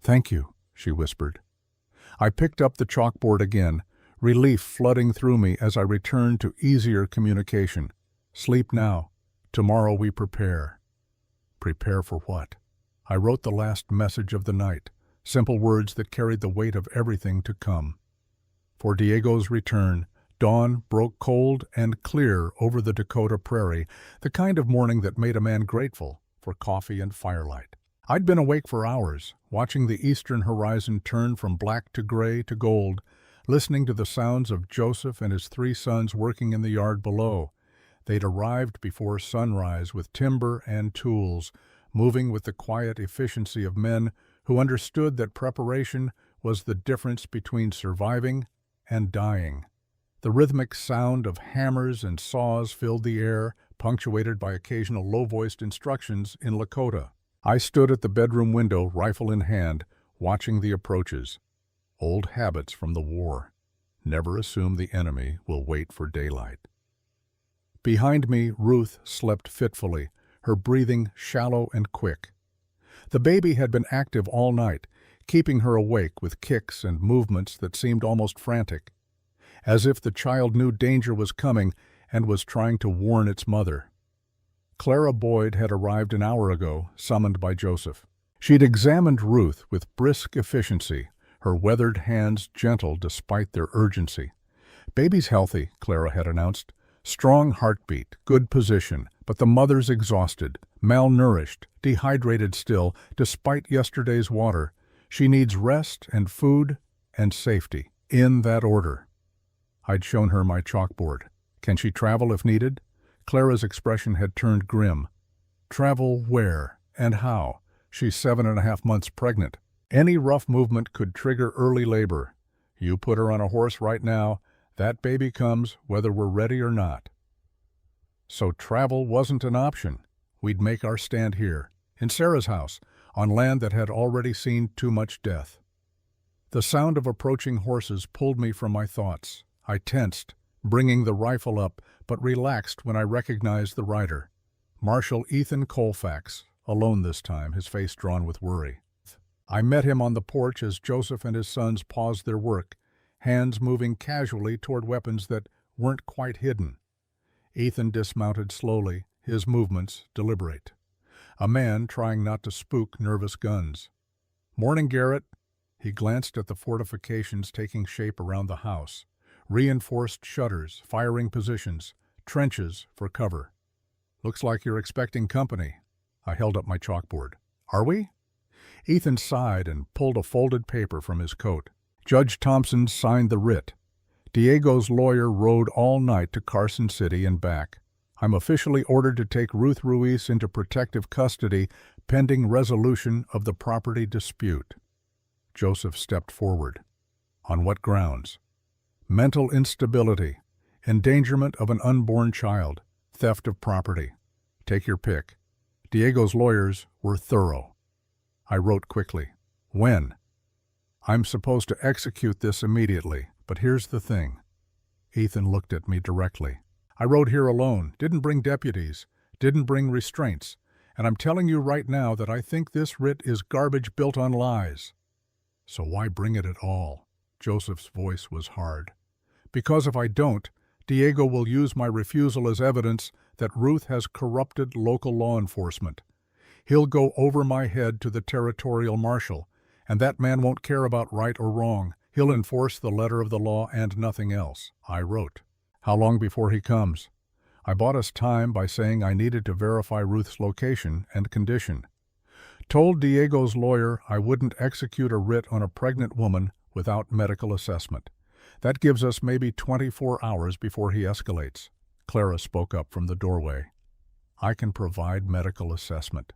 Thank you, she whispered. I picked up the chalkboard again, relief flooding through me as I returned to easier communication. Sleep now. Tomorrow we prepare. Prepare for what? I wrote the last message of the night, simple words that carried the weight of everything to come. For Diego's return, dawn broke cold and clear over the Dakota Prairie, the kind of morning that made a man grateful for coffee and firelight. I'd been awake for hours, watching the eastern horizon turn from black to gray to gold, listening to the sounds of Joseph and his 3 sons working in the yard below. They'd arrived before sunrise with timber and tools, moving with the quiet efficiency of men who understood that preparation was the difference between surviving and dying. The rhythmic sound of hammers and saws filled the air, punctuated by occasional low-voiced instructions in Lakota. I stood at the bedroom window, rifle in hand, watching the approaches. Old habits from the war. Never assume the enemy will wait for daylight. Behind me, Ruth slept fitfully, her breathing shallow and quick. The baby had been active all night, keeping her awake with kicks and movements that seemed almost frantic, as if the child knew danger was coming and was trying to warn its mother. Clara Boyd had arrived an hour ago, summoned by Joseph. She'd examined Ruth with brisk efficiency, her weathered hands gentle despite their urgency. Baby's healthy, Clara had announced. Strong heartbeat, good position, but the mother's exhausted, malnourished, dehydrated still, despite yesterday's water. She needs rest and food and safety, in that order. I'd shown her my chalkboard. Can she travel if needed? Clara's expression had turned grim. Travel where and how? She's 7.5 months pregnant. Any rough movement could trigger early labor. You put her on a horse right now, that baby comes whether we're ready or not. So travel wasn't an option. We'd make our stand here, in Sarah's house, on land that had already seen too much death. The sound of approaching horses pulled me from my thoughts. I tensed, bringing the rifle up, but relaxed when I recognized the rider. Marshal Ethan Colfax, alone this time, his face drawn with worry. I met him on the porch as Joseph and his sons paused their work, hands moving casually toward weapons that weren't quite hidden. Ethan dismounted slowly, his movements deliberate. A man trying not to spook nervous guns. "Morning, Garrett." He glanced at the fortifications taking shape around the house. Reinforced shutters, firing positions, trenches for cover. "Looks like you're expecting company." I held up my chalkboard. "Are we?" Ethan sighed and pulled a folded paper from his coat. Judge Thompson signed the writ. Diego's lawyer rode all night to Carson City and back. I'm officially ordered to take Ruth Ruiz into protective custody pending resolution of the property dispute. Joseph stepped forward. On what grounds? Mental instability, endangerment of an unborn child, theft of property. Take your pick. Diego's lawyers were thorough. I wrote quickly. When? I'm supposed to execute this immediately, but here's the thing. Ethan looked at me directly. I rode here alone, didn't bring deputies, didn't bring restraints, And I'm telling you right now that I think this writ is garbage built on lies. So why bring it at all? Joseph's voice was hard. Because if I don't, Diego will use my refusal as evidence that Ruth has corrupted local law enforcement. He'll go over my head to the territorial marshal, and that man won't care about right or wrong. He'll enforce the letter of the law and nothing else. I wrote. How long before he comes? I bought us time by saying I needed to verify Ruth's location and condition. Told Diego's lawyer I wouldn't execute a writ on a pregnant woman without medical assessment. That gives us maybe 24 hours before he escalates. Clara spoke up from the doorway. I can provide medical assessment.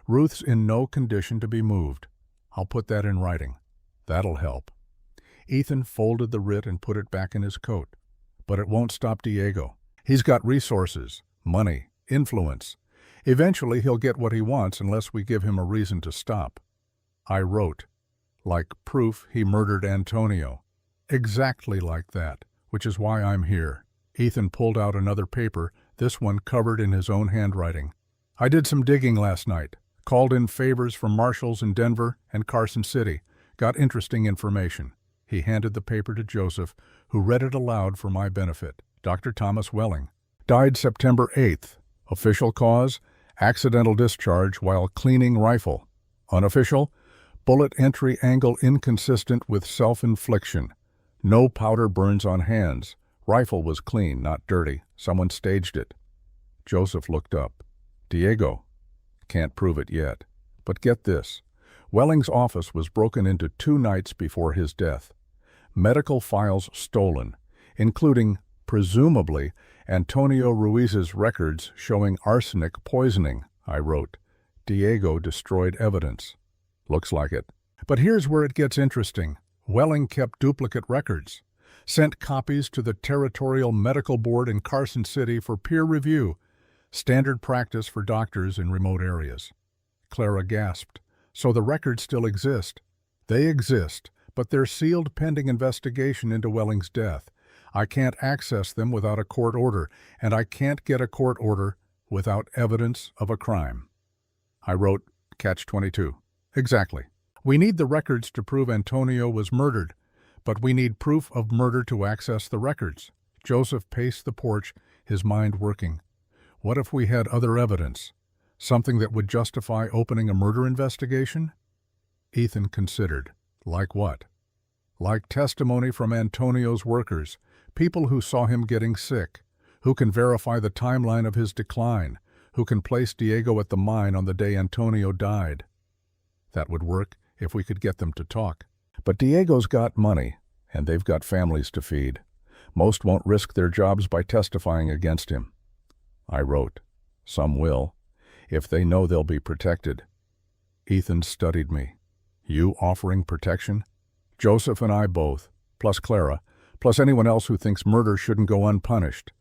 Ruth's in no condition to be moved. I'll put that in writing. That'll help. Ethan folded the writ and put it back in his coat. But it won't stop Diego. He's got resources, money, influence. Eventually he'll get what he wants unless we give him a reason to stop. I wrote, like proof he murdered Antonio. Exactly like that, which is why I'm here. Ethan pulled out another paper, this one covered in his own handwriting. I did some digging last night, called in favors from marshals in Denver and Carson City, got interesting information. He handed the paper to Joseph, who read it aloud for my benefit. Dr. Thomas Welling. Died September 8th. Official cause, accidental discharge while cleaning rifle. Unofficial, bullet entry angle inconsistent with self-infliction. No powder burns on hands. Rifle was clean, not dirty. Someone staged it. Joseph looked up. Diego. Can't prove it yet. But get this. Welling's office was broken into 2 nights before his death. Medical files stolen, including, presumably, Antonio Ruiz's records showing arsenic poisoning, I wrote. Diego destroyed evidence. Looks like it. But here's where it gets interesting. Welling kept duplicate records, sent copies to the Territorial Medical Board in Carson City for peer review, standard practice for doctors in remote areas. Clara gasped. So the records still exist. They exist, but they're sealed pending investigation into Welling's death. I can't access them without a court order, and I can't get a court order without evidence of a crime. I wrote, Catch-22. Exactly. We need the records to prove Antonio was murdered, but we need proof of murder to access the records. Joseph paced the porch, his mind working. What if we had other evidence? Something that would justify opening a murder investigation? Ethan considered. Like what? Like testimony from Antonio's workers, people who saw him getting sick, who can verify the timeline of his decline, who can place Diego at the mine on the day Antonio died. That would work if we could get them to talk. But Diego's got money, and they've got families to feed. Most won't risk their jobs by testifying against him. I wrote, Some will, if they know they'll be protected. Ethan studied me. You offering protection? Joseph and I both, plus Clara, plus anyone else who thinks murder shouldn't go unpunished.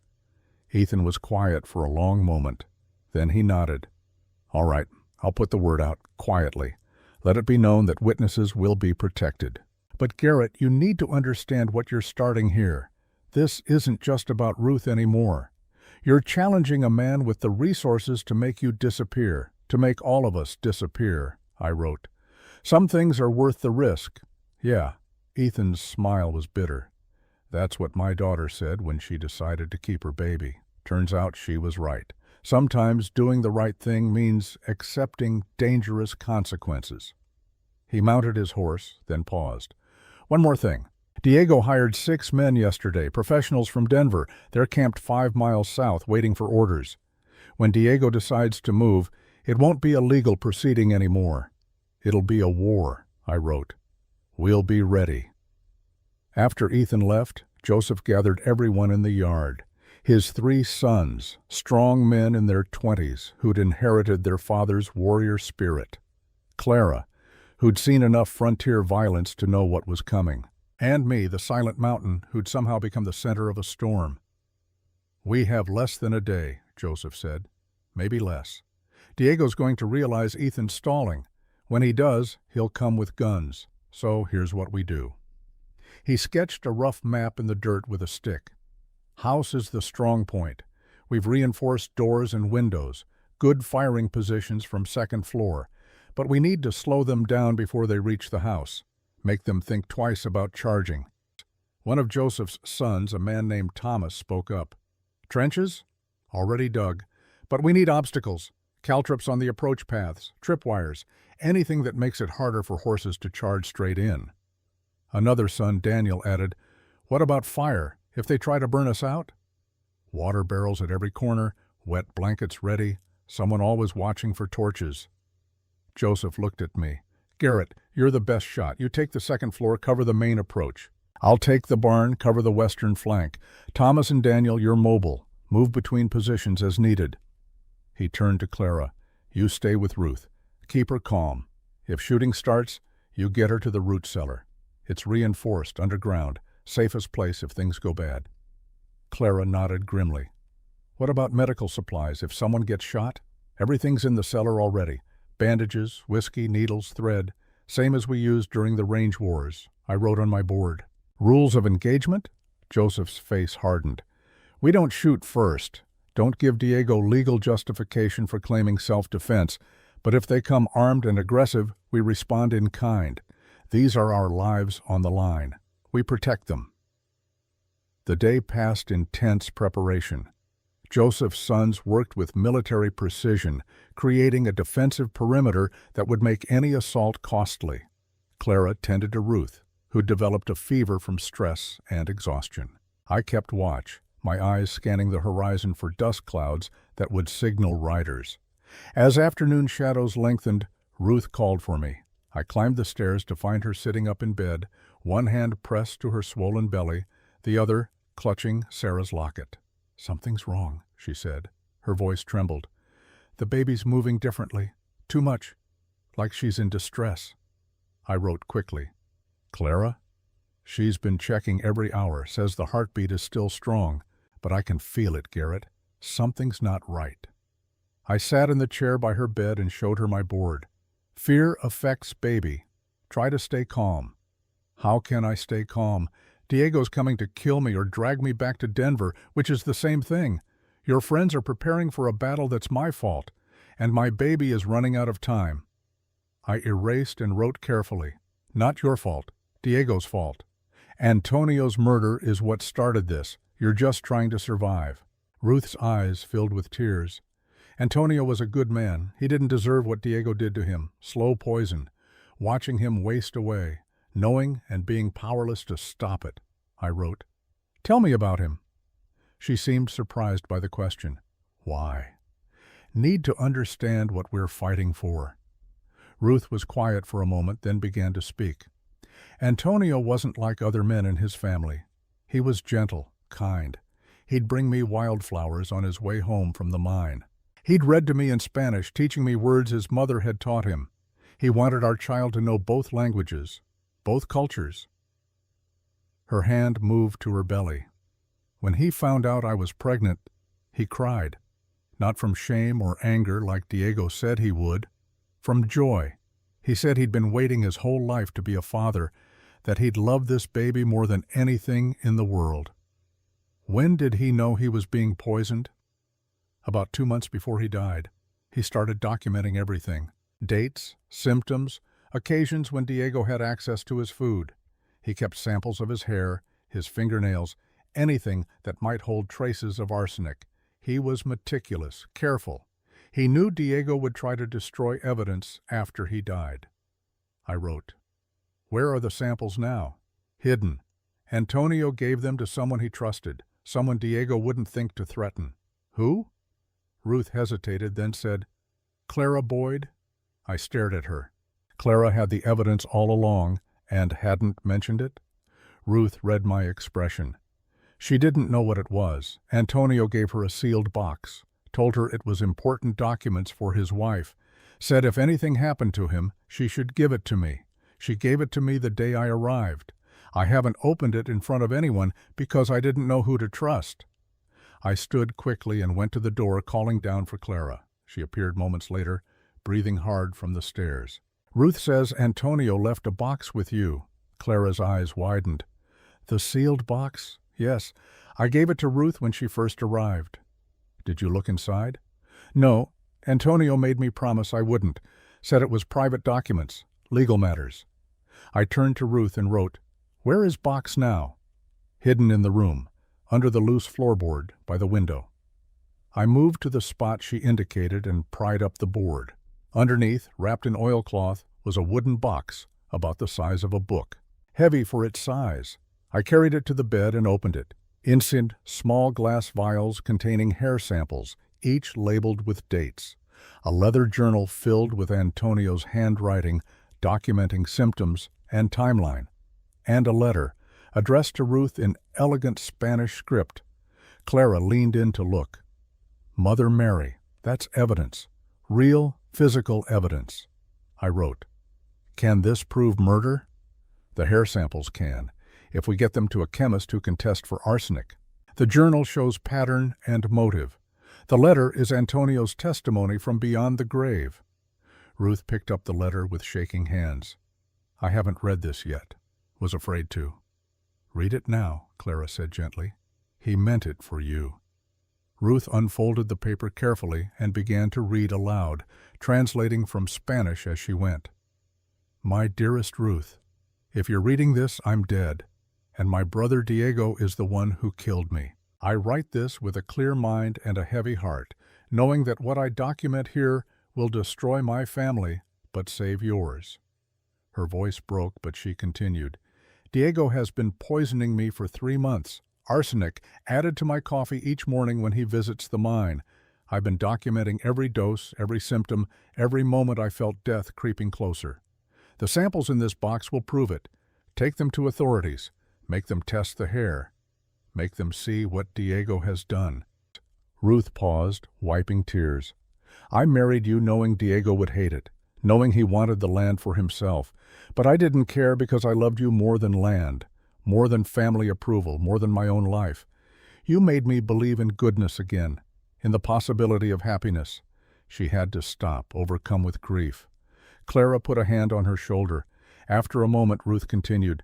Ethan was quiet for a long moment. Then he nodded. All right, I'll put the word out, quietly. Let it be known that witnesses will be protected. But Garrett, you need to understand what you're starting here. This isn't just about Ruth anymore. You're challenging a man with the resources to make you disappear, to make all of us disappear, I wrote. Some things are worth the risk. Yeah, Ethan's smile was bitter. That's what my daughter said when she decided to keep her baby. Turns out she was right. Sometimes doing the right thing means accepting dangerous consequences. He mounted his horse, then paused. One more thing. Diego hired 6 men yesterday, professionals from Denver. They're camped 5 miles south, waiting for orders. When Diego decides to move, it won't be a legal proceeding anymore. It'll be a war, I wrote. We'll be ready. After Ethan left, Joseph gathered everyone in the yard. His 3 sons, strong men in their 20s, who'd inherited their father's warrior spirit. Clara, who'd seen enough frontier violence to know what was coming. And me, the silent mountain, who'd somehow become the center of a storm. We have less than a day, Joseph said. Maybe less. Diego's going to realize Ethan's stalling. When he does, he'll come with guns. So here's what we do. He sketched a rough map in the dirt with a stick. House is the strong point. We've reinforced doors and windows. good firing positions from second floor, but we need to slow them down before they reach the house. Make them think twice about charging. One of Joseph's sons, a man named Thomas, spoke up. Trenches? Already dug. But we need obstacles. Caltrops on the approach paths, tripwires, anything that makes it harder for horses to charge straight in. Another son, Daniel, added, What about fire, if they try to burn us out? Water barrels at every corner, wet blankets ready, someone always watching for torches. Joseph looked at me. Garrett, you're the best shot. You take the second floor, cover the main approach. I'll take the barn, cover the western flank. Thomas and Daniel, you're mobile. Move between positions as needed. He turned to Clara. You stay with Ruth. Keep her calm. If shooting starts, you get her to the root cellar. It's reinforced, underground, safest place if things go bad. Clara nodded grimly. What about medical supplies if someone gets shot? Everything's in the cellar already. Bandages, whiskey, needles, thread. Same as we used during the range wars. I wrote on my board. Rules of engagement? Joseph's face hardened. We don't shoot first. Don't give Diego legal justification for claiming self-defense, but if they come armed and aggressive, we respond in kind. These are our lives on the line. We protect them. The day passed in tense preparation. Joseph's sons worked with military precision, creating a defensive perimeter that would make any assault costly. Clara tended to Ruth, who developed a fever from stress and exhaustion. I kept watch, my eyes scanning the horizon for dust clouds that would signal riders. As afternoon shadows lengthened, Ruth called for me. I climbed the stairs to find her sitting up in bed, one hand pressed to her swollen belly, the other clutching Sarah's locket. Something's wrong, she said. Her voice trembled. The baby's moving differently. Too much. Like she's in distress. I wrote quickly. Clara? She's been checking every hour, says the heartbeat is still strong, but I can feel it, Garrett. Something's not right. I sat in the chair by her bed and showed her my board. Fear affects baby. Try to stay calm. How can I stay calm? Diego's coming to kill me or drag me back to Denver, which is the same thing. Your friends are preparing for a battle that's my fault, and my baby is running out of time. I erased and wrote carefully. Not your fault. Diego's fault. Antonio's murder is what started this. You're just trying to survive. Ruth's eyes filled with tears. Antonio was a good man. He didn't deserve what Diego did to him. Slow poison. Watching him waste away. Knowing and being powerless to stop it. I wrote. Tell me about him. She seemed surprised by the question. Why? Need to understand what we're fighting for. Ruth was quiet for a moment, then began to speak. Antonio wasn't like other men in his family. He was gentle, kind. He'd bring me wildflowers on his way home from the mine. He'd read to me in Spanish, teaching me words his mother had taught him. He wanted our child to know both languages, both cultures. Her hand moved to her belly. When he found out I was pregnant, he cried. Not from shame or anger like Diego said he would, from joy. He said he'd been waiting his whole life to be a father, that he'd love this baby more than anything in the world. When did he know he was being poisoned? About 2 months before he died. He started documenting everything. Dates, symptoms, occasions when Diego had access to his food. He kept samples of his hair, his fingernails, anything that might hold traces of arsenic. He was meticulous, careful. He knew Diego would try to destroy evidence after he died. I wrote, Where are the samples now? Hidden. Antonio gave them to someone he trusted, someone Diego wouldn't think to threaten. Who? Ruth hesitated, then said, Clara Boyd? I stared at her. Clara had the evidence all along and hadn't mentioned it? Ruth read my expression. She didn't know what it was. Antonio gave her a sealed box, told her it was important documents for his wife, said if anything happened to him, she should give it to me. She gave it to me the day I arrived. I haven't opened it in front of anyone because I didn't know who to trust. I stood quickly and went to the door, calling down for Clara. She appeared moments later, breathing hard from the stairs. Ruth says Antonio left a box with you. Clara's eyes widened. The sealed box? Yes. I gave it to Ruth when she first arrived. Did you look inside? No. Antonio made me promise I wouldn't, said it was private documents, legal matters. I turned to Ruth and wrote, "Where is box now?" "Hidden in the room, under the loose floorboard, by the window." I moved to the spot she indicated and pried up the board. Underneath, wrapped in oilcloth, was a wooden box about the size of a book, heavy for its size. I carried it to the bed and opened it. Inside, small glass vials containing hair samples, each labeled with dates. A leather journal filled with Antonio's handwriting, documenting symptoms and timeline. And a letter, addressed to Ruth in elegant Spanish script. Clara leaned in to look. "Mother Mary, that's evidence. Real, physical evidence." I wrote, "Can this prove murder?" "The hair samples can, if we get them to a chemist who can test for arsenic. The journal shows pattern and motive. The letter is Antonio's testimony from beyond the grave." Ruth picked up the letter with shaking hands. "I haven't read this yet. Was afraid to." "Read it now," Clara said gently. "He meant it for you." Ruth unfolded the paper carefully and began to read aloud, translating from Spanish as she went. "My dearest Ruth, if you're reading this, I'm dead, and my brother Diego is the one who killed me. I write this with a clear mind and a heavy heart, knowing that what I document here will destroy my family, but save yours." Her voice broke, but she continued, "Diego has been poisoning me for 3 months. Arsenic added to my coffee each morning when he visits the mine. I've been documenting every dose, every symptom, every moment I felt death creeping closer. The samples in this box will prove it. Take them to authorities. Make them test the hair. Make them see what Diego has done." Ruth paused, wiping tears. "I married you knowing Diego would hate it, knowing he wanted the land for himself. But I didn't care because I loved you more than land, more than family approval, more than my own life. You made me believe in goodness again, in the possibility of happiness." She had to stop, overcome with grief. Clara put a hand on her shoulder. After a moment, Ruth continued,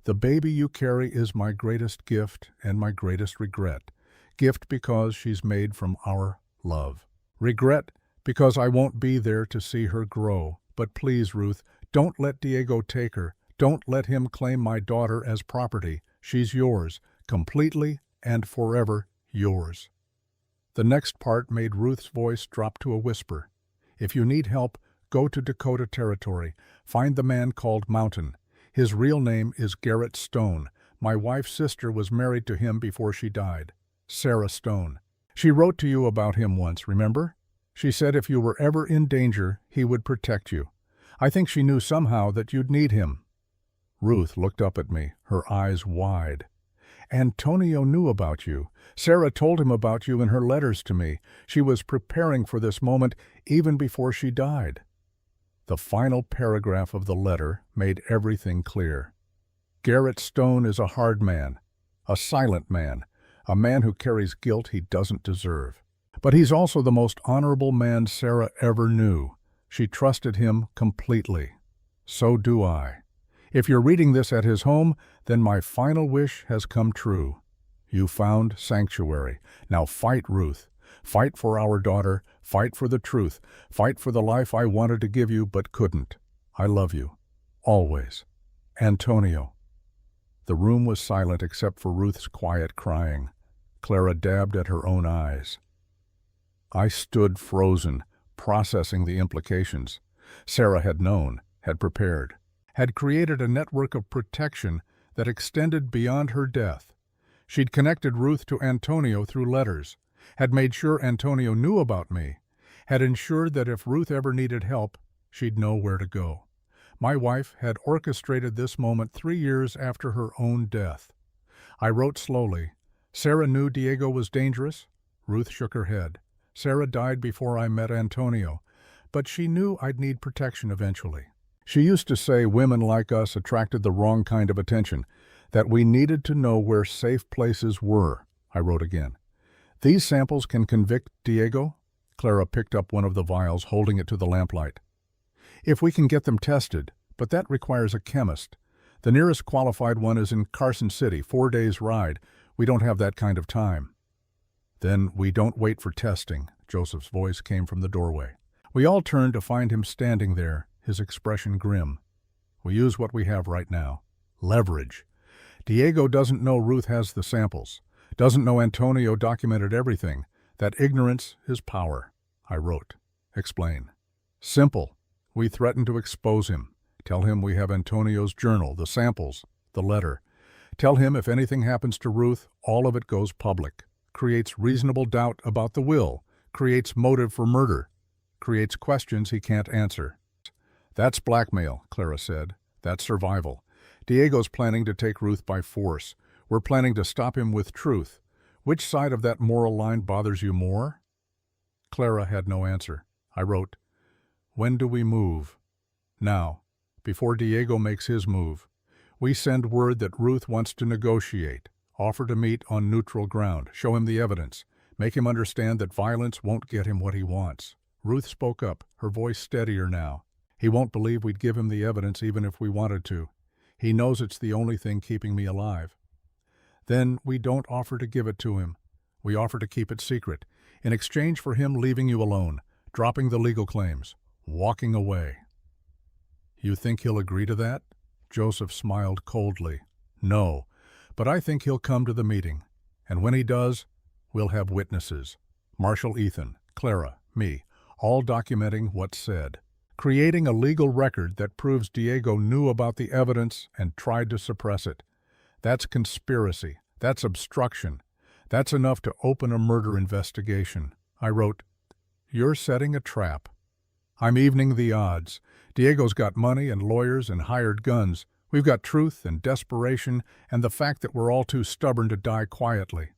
"The baby you carry is my greatest gift and my greatest regret. Gift because she's made from our love. Regret because I won't be there to see her grow. But please, Ruth, don't let Diego take her. Don't let him claim my daughter as property. She's yours, completely and forever yours." The next part made Ruth's voice drop to a whisper. "If you need help, go to Dakota Territory. Find the man called Mountain. His real name is Garrett Stone. My wife's sister was married to him before she died. Sarah Stone. She wrote to you about him once, remember? She said if you were ever in danger, he would protect you. I think she knew somehow that you'd need him." Ruth looked up at me, her eyes wide. "Antonio knew about you. Sarah told him about you in her letters to me. She was preparing for this moment even before she died." The final paragraph of the letter made everything clear. "Garrett Stone is a hard man, a silent man, a man who carries guilt he doesn't deserve. But he's also the most honorable man Sarah ever knew. She trusted him completely. So do I. If you're reading this at his home, then my final wish has come true. You found sanctuary. Now fight, Ruth. Fight for our daughter. Fight for the truth. Fight for the life I wanted to give you but couldn't. I love you. Always. Antonio." The room was silent except for Ruth's quiet crying. Clara dabbed at her own eyes. I stood frozen, processing the implications. Sarah had known, had prepared, had created a network of protection that extended beyond her death. She'd connected Ruth to Antonio through letters, had made sure Antonio knew about me, had ensured that if Ruth ever needed help, she'd know where to go. My wife had orchestrated this moment 3 years after her own death. I wrote slowly. Sarah knew Diego was dangerous. Ruth shook her head. Sarah died before I met Antonio, but she knew I'd need protection eventually. She used to say women like us attracted the wrong kind of attention, that we needed to know where safe places were. I wrote again. "These samples can convict Diego?" Clara picked up one of the vials, holding it to the lamplight. "If we can get them tested, but that requires a chemist. The nearest qualified one is in Carson City, 4 days' ride. We don't have that kind of time." "Then we don't wait for testing, Joseph's voice came from the doorway. We all turned to find him standing there, his expression grim. We use what we have right now. Leverage. Diego doesn't know Ruth has the samples. Doesn't know Antonio documented everything. That ignorance is power. I wrote. Explain. Simple. We threaten to expose him. Tell him we have Antonio's journal, the samples, the letter. Tell him if anything happens to Ruth, all of it goes public. Creates reasonable doubt about the will. Creates motive for murder. Creates questions he can't answer. That's blackmail, Clara said. That's survival. Diego's planning to take Ruth by force. We're planning to stop him with truth. Which side of that moral line bothers you more? Clara had no answer. I wrote, when do we move? Now, before Diego makes his move. We send word that Ruth wants to negotiate, offer to meet on neutral ground, show him the evidence, make him understand that violence won't get him what he wants. Ruth spoke up, her voice steadier now. He won't believe we'd give him the evidence even if we wanted to. He knows it's the only thing keeping me alive. Then we don't offer to give it to him. We offer to keep it secret, in exchange for him leaving you alone, dropping the legal claims, walking away. You think he'll agree to that? Joseph smiled coldly. No, but I think he'll come to the meeting. And when he does, we'll have witnesses. Marshal Ethan, Clara, me, all documenting what's said. Creating a legal record that proves Diego knew about the evidence and tried to suppress it. That's conspiracy. That's obstruction. That's enough to open a murder investigation. I wrote, you're setting a trap. I'm evening the odds. Diego's got money and lawyers and hired guns. We've got truth and desperation and the fact that we're all too stubborn to die quietly.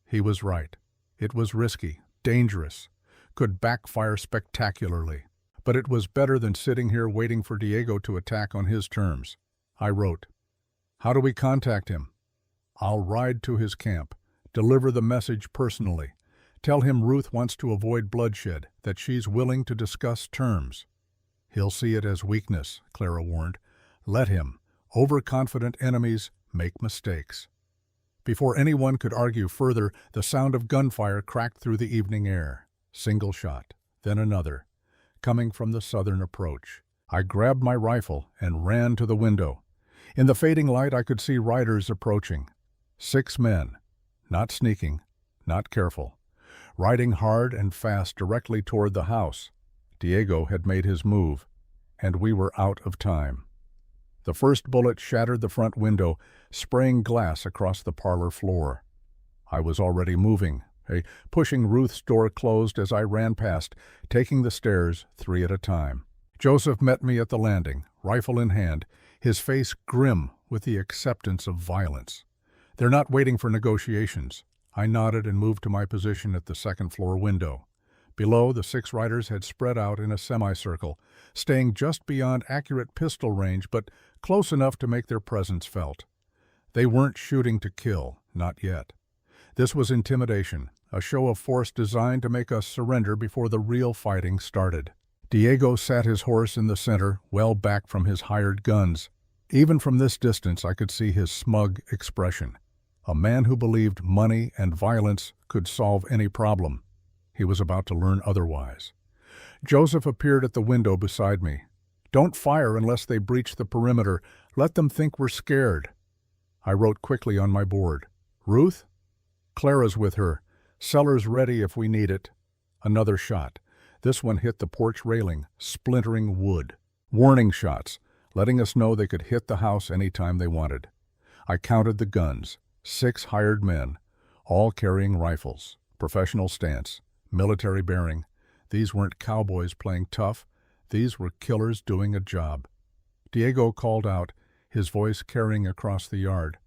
He was right. It was risky, dangerous, could backfire spectacularly. But it was better than sitting here waiting for Diego to attack on his terms. I wrote, how do we contact him? I'll ride to his camp, deliver the message personally. Tell him Ruth wants to avoid bloodshed, that she's willing to discuss terms. He'll see it as weakness, Clara warned. Let him. Overconfident enemies make mistakes. Before anyone could argue further, the sound of gunfire cracked through the evening air. Single shot, then another, coming from the southern approach. I grabbed my rifle and ran to the window. In the fading light, I could see riders approaching. 6 men, not sneaking, not careful, riding hard and fast directly toward the house. Diego had made his move, and we were out of time. The first bullet shattered the front window, spraying glass across the parlor floor. I was already moving, pushing Ruth's door closed as I ran past, taking the stairs 3 at a time. Joseph met me at the landing, rifle in hand, his face grim with the acceptance of violence. They're not waiting for negotiations. I nodded and moved to my position at the second-floor window. Below, the 6 riders had spread out in a semicircle, staying just beyond accurate pistol range, but close enough to make their presence felt. They weren't shooting to kill, not yet. This was intimidation, a show of force designed to make us surrender before the real fighting started. Diego sat his horse in the center, well back from his hired guns. Even from this distance, I could see his smug expression. A man who believed money and violence could solve any problem. He was about to learn otherwise. Joseph appeared at the window beside me. Don't fire unless they breach the perimeter. Let them think we're scared. I wrote quickly on my board. Ruth? Clara's with her. Cellar's ready if we need it. Another shot. This one hit the porch railing, splintering wood. Warning shots, letting us know they could hit the house any time they wanted. I counted the guns. 6 hired men, all carrying rifles, professional stance, military bearing. These weren't cowboys playing tough. These were killers doing a job. Diego called out, his voice carrying across the yard.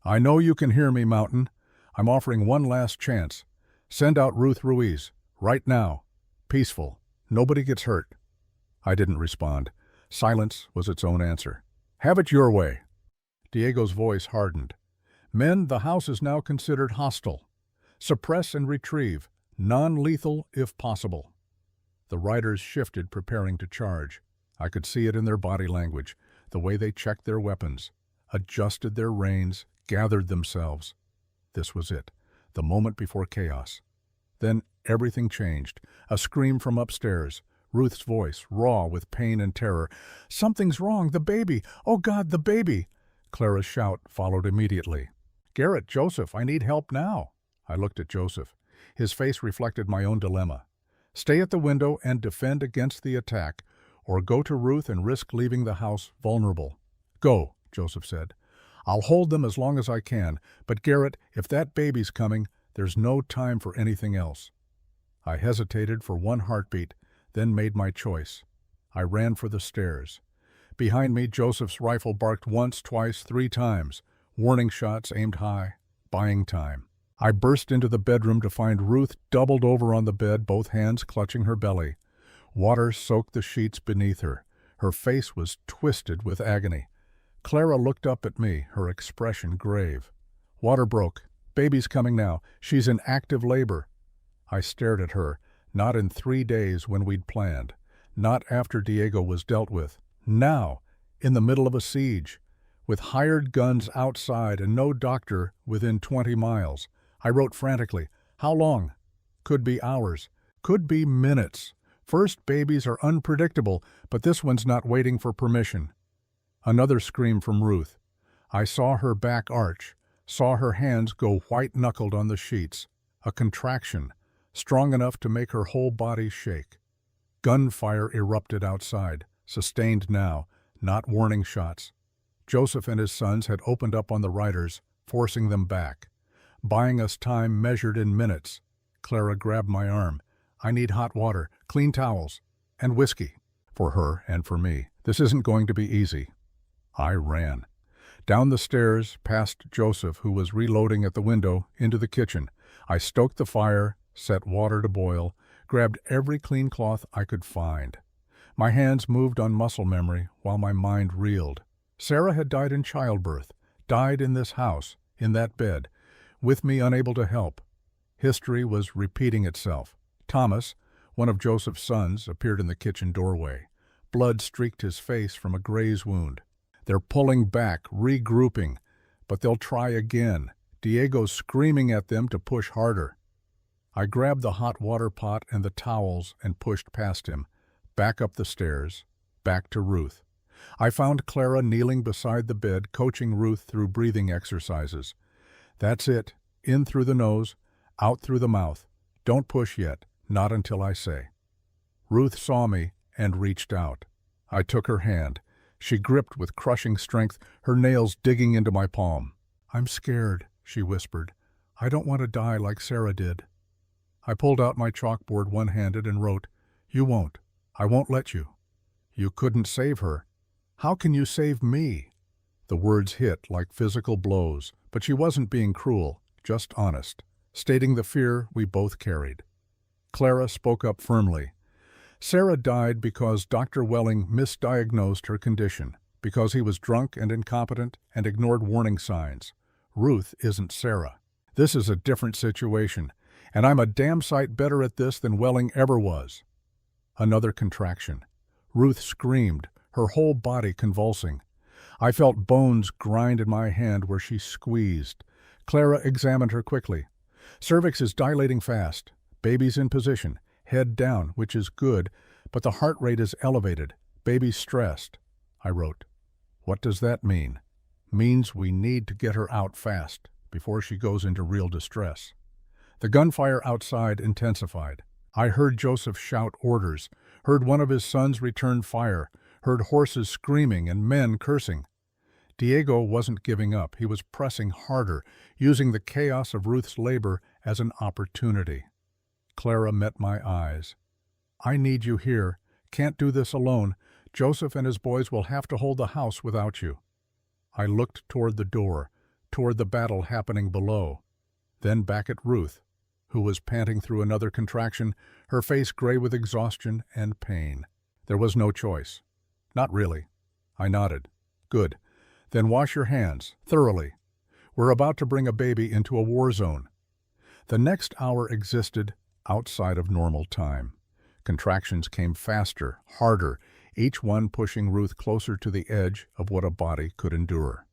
I know you can hear me, Mountain. I'm offering one last chance. Send out Ruth Ruiz, right now. Peaceful. Nobody gets hurt. I didn't respond. Silence was its own answer. Have it your way. Diego's voice hardened. Men, the house is now considered hostile. Suppress and retrieve. Non-lethal if possible. The riders shifted, preparing to charge. I could see it in their body language, the way they checked their weapons, adjusted their reins, gathered themselves. This was it, the moment before chaos. Then everything changed. A scream from upstairs. Ruth's voice, raw with pain and terror. "Something's wrong! The baby! Oh God, the baby!" Clara's shout followed immediately. "Garrett, Joseph, I need help now." I looked at Joseph. His face reflected my own dilemma. Stay at the window and defend against the attack, or go to Ruth and risk leaving the house vulnerable. "Go," Joseph said. "I'll hold them as long as I can, but Garrett, if that baby's coming, there's no time for anything else." I hesitated for one heartbeat, then made my choice. I ran for the stairs. Behind me, Joseph's rifle barked once, twice, 3 times. Warning shots aimed high, buying time. I burst into the bedroom to find Ruth doubled over on the bed, both hands clutching her belly. Water soaked the sheets beneath her. Her face was twisted with agony. Clara looked up at me, her expression grave. "Water broke. Baby's coming now. She's in active labor." I stared at her, not in 3 days when we'd planned, not after Diego was dealt with. Now, in the middle of a siege, with hired guns outside and no doctor within 20 miles. I wrote frantically, "How long?" Could be hours. Could be minutes. First babies are unpredictable, but this one's not waiting for permission. Another scream from Ruth. I saw her back arch, saw her hands go white-knuckled on the sheets. A contraction, strong enough to make her whole body shake. Gunfire erupted outside, sustained now, not warning shots. Joseph and his sons had opened up on the riders, forcing them back, buying us time measured in minutes. Clara grabbed my arm. "I need hot water, clean towels, and whiskey." For her and for me. This isn't going to be easy. I ran. Down the stairs, past Joseph, who was reloading at the window, into the kitchen. I stoked the fire, set water to boil, grabbed every clean cloth I could find. My hands moved on muscle memory while my mind reeled. Sarah had died in childbirth, died in this house, in that bed, with me unable to help. History was repeating itself. Thomas, one of Joseph's sons, appeared in the kitchen doorway. Blood streaked his face from a graze wound. They're pulling back, regrouping, but they'll try again. Diego's screaming at them to push harder. I grabbed the hot water pot and the towels and pushed past him, back up the stairs, back to Ruth. I found Clara kneeling beside the bed, coaching Ruth through breathing exercises. "That's it. In through the nose, out through the mouth. Don't push yet, not until I say." Ruth saw me and reached out. I took her hand. She gripped with crushing strength, her nails digging into my palm. "I'm scared," she whispered. "I don't want to die like Sarah did." I pulled out my chalkboard one-handed and wrote, "You won't. I won't let you." "You couldn't save her." "How can you save me?" The words hit like physical blows, but she wasn't being cruel, just honest, stating the fear we both carried. Clara spoke up firmly. "Sarah died because Dr. Welling misdiagnosed her condition, because he was drunk and incompetent and ignored warning signs. Ruth isn't Sarah. This is a different situation, and I'm a damn sight better at this than Welling ever was." Another contraction. Ruth screamed, her whole body convulsing. I felt bones grind in my hand where she squeezed. Clara examined her quickly. "Cervix is dilating fast. Baby's in position, head down, which is good, but the heart rate is elevated. Baby's stressed." I wrote. "What does that mean?" "Means we need to get her out fast, before she goes into real distress." The gunfire outside intensified. I heard Joseph shout orders, heard one of his sons return fire, heard horses screaming and men cursing. Diego wasn't giving up. He was pressing harder, using the chaos of Ruth's labor as an opportunity. Clara met my eyes. "I need you here. Can't do this alone. Joseph and his boys will have to hold the house without you." I looked toward the door, toward the battle happening below, then back at Ruth, who was panting through another contraction, her face gray with exhaustion and pain. There was no choice. "Not really." I nodded. "Good. Then wash your hands, thoroughly. We're about to bring a baby into a war zone." The next hour existed outside of normal time. Contractions came faster, harder, each one pushing Ruth closer to the edge of what a body could endure.